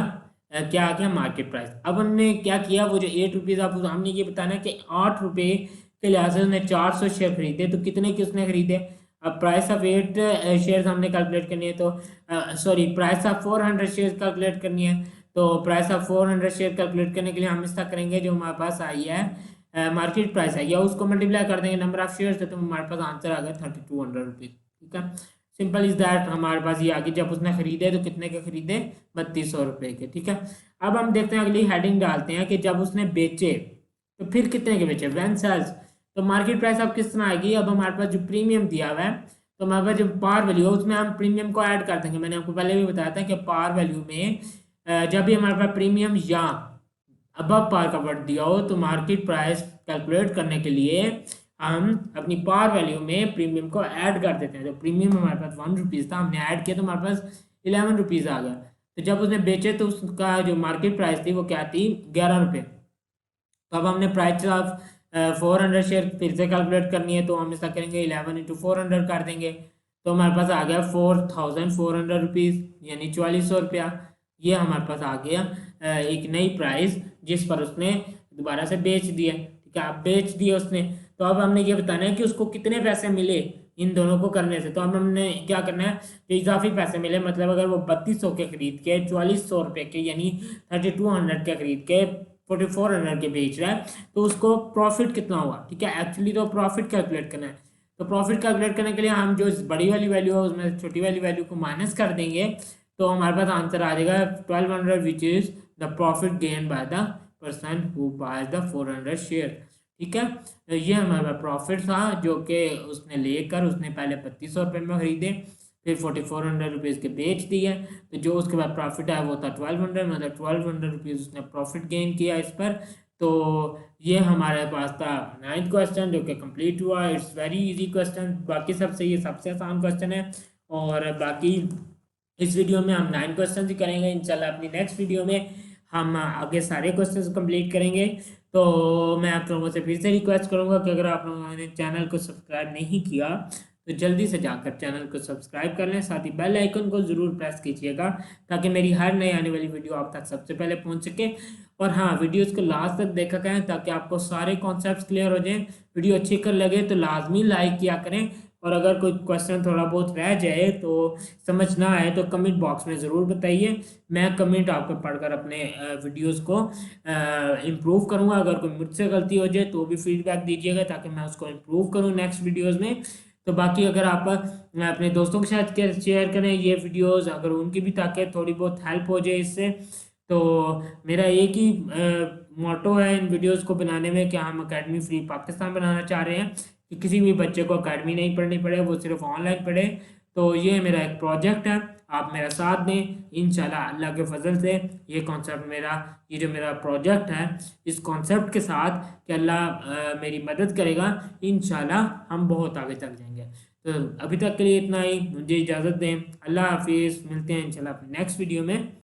क्या आ गया, मार्केट प्राइस। अब हमने क्या किया, वो जो 8 रुपीज़ आप हमने ये बताना कि 8 रुपये के लिहाज से उसने 400 शेयर खरीदे, तो कितने के उसने खरीदे। अब प्राइस ऑफ 8 शेयर हमने कैलकुलेट करनी है, तो sorry price of 400 share calculate करनी है। तो प्राइस ऑफ 400 शेयर कैलकुलेट करने के लिए हम इसका करेंगे, जो हमारे पास आई है मार्केट प्राइस है, या उसको मल्टीप्लाई कर देंगे नंबर ऑफ शेयर से, तो हमारे पास आंसर आ गया 3200 रुपीज़, ठीक है। Simple is that. हमारे पास ये आगे जब उसने खरीदे तो कितने के खरीदे, 3200 रुपये के, ठीक है। अब हम देखते हैं, अगली हेडिंग डालते हैं कि जब उसने बेचे तो फिर कितने के बेचे, व्हेन सेल्स। तो मार्केट प्राइस अब किस तरह आएगी, अब हमारे पास जो प्रीमियम दिया हुआ है, तो हमारे पास जो पार वैल्यू है उसमें हम प्रीमियम को ऐड कर देंगे। मैंने आपको पहले भी बताया था कि पार वैल्यू में जब भी हमारे पास प्रीमियम या अबव पार का वर्ड दिया हो तो मार्केट प्राइस कैलकुलेट करने के लिए हम अपनी पार वैल्यू में प्रीमियम को ऐड कर देते हैं। तो प्रीमियम हमारे पास 1 रुपीज़ था, हमने ऐड किया तो हमारे पास 11 रुपीज़ आ गया। तो जब उसने बेचे तो उसका जो मार्केट प्राइस थी वो क्या थी, 11 रुपये। तो अब हमने प्राइस ऑफ 400 शेयर फिर से कैलकुलेट करनी है, तो हम इसका करेंगे 11 इंटू 400 कर देंगे, तो हमारे पास आ गया 4400 रुपीज़, यानी 4400 रुपया। ये हमारे पास आ गया एक नई प्राइस जिस पर उसने दोबारा से बेच दिया, ठीक है। अब बेच दिया उसने, तो अब हमने ये बताना है कि उसको कितने पैसे मिले इन दोनों को करने से। तो अब हमने क्या करना है, कि इजाफी पैसे मिले, मतलब अगर वो 3200 के खरीद के 4400 रुपये के यानी 3200 के खरीद के 4400 के बेच रहा है, तो उसको प्रॉफिट कितना हुआ, ठीक है। एक्चुअली तो प्रॉफिट कैलकुलेट करना है, तो प्रॉफिट कैलकुलेट करने के लिए हम जो बड़ी वाली वैल्यू है उसमें छोटी वाली वैल्यू को माइनस कर देंगे, तो हमारे पास आंसर आ जाएगा 1200, which is the profit gain by the person who by the 400 share, ठीक है। तो ये हमारा प्रॉफिट था जो कि उसने लेकर उसने पहले 3200 रुपये में खरीदे, फिर 4400 रुपीज़ के बेच दिए, तो जो उसके बाद प्रॉफिट आया वो था 1200, मतलब 1200 रुपीज़ उसने प्रॉफिट गेन किया इस पर। तो ये हमारे पास था 9th क्वेश्चन जो कि कंप्लीट हुआ। इट्स वेरी इजी क्वेश्चन, बाकी सबसे ये सबसे आसान क्वेश्चन है। और बाकी इस वीडियो में हम 9 क्वेश्चन ही करेंगे इंशाल्लाह। अपनी नेक्स्ट वीडियो में हम आगे सारे क्वेश्चन कंप्लीट करेंगे। तो मैं आप लोगों से फिर से रिक्वेस्ट करूंगा कि अगर आप लोगों ने चैनल को सब्सक्राइब नहीं किया तो जल्दी से जाकर चैनल को सब्सक्राइब कर लें, साथ ही बेल आइकन को ज़रूर प्रेस कीजिएगा ताकि मेरी हर नई आने वाली वीडियो आप तक सबसे पहले पहुंच सके। और हाँ, वीडियोस को लास्ट तक देखा करें ताकि आपको सारे कॉन्सेप्ट्स क्लियर हो जाएं। वीडियो अच्छी कर लगे तो लाजमी लाइक किया करें, और अगर कोई क्वेश्चन थोड़ा बहुत रह जाए तो समझ ना आए तो कमेंट बॉक्स में ज़रूर बताइए। मैं कमेंट आपको पढ़कर अपने वीडियोस को इम्प्रूव करूँगा। अगर कोई मुझसे गलती हो जाए तो भी फीडबैक दीजिएगा ताकि मैं उसको इम्प्रूव करूँ नेक्स्ट वीडियोस में। तो बाकी अगर आप अपने दोस्तों के साथ शेयर करें ये वीडियोस, अगर उनकी भी ताकि थोड़ी बहुत हेल्प हो जाए इससे, तो मेरा एक ही मोटो है इन वीडियोस को बनाने में कि हम अकेडमी फ्री पाकिस्तान बनाना चाह रहे हैं। कि किसी भी बच्चे को अकेडमी नहीं पढ़नी पड़े, वो सिर्फ ऑनलाइन पढ़े। तो ये मेरा एक प्रोजेक्ट है, आप मेरा साथ दें इंशाल्लाह अल्लाह के फजल से। ये कॉन्सेप्ट मेरा, ये जो मेरा प्रोजेक्ट है, इस कॉन्सेप्ट के साथ कि अल्लाह मेरी मदद करेगा, इंशाल्लाह हम बहुत आगे तक जाएंगे। तो अभी तक के लिए इतना ही, मुझे इजाज़त दें। अल्लाह हाफिज़, मिलते हैं इंशाल्लाह अपने नेक्स्ट वीडियो में।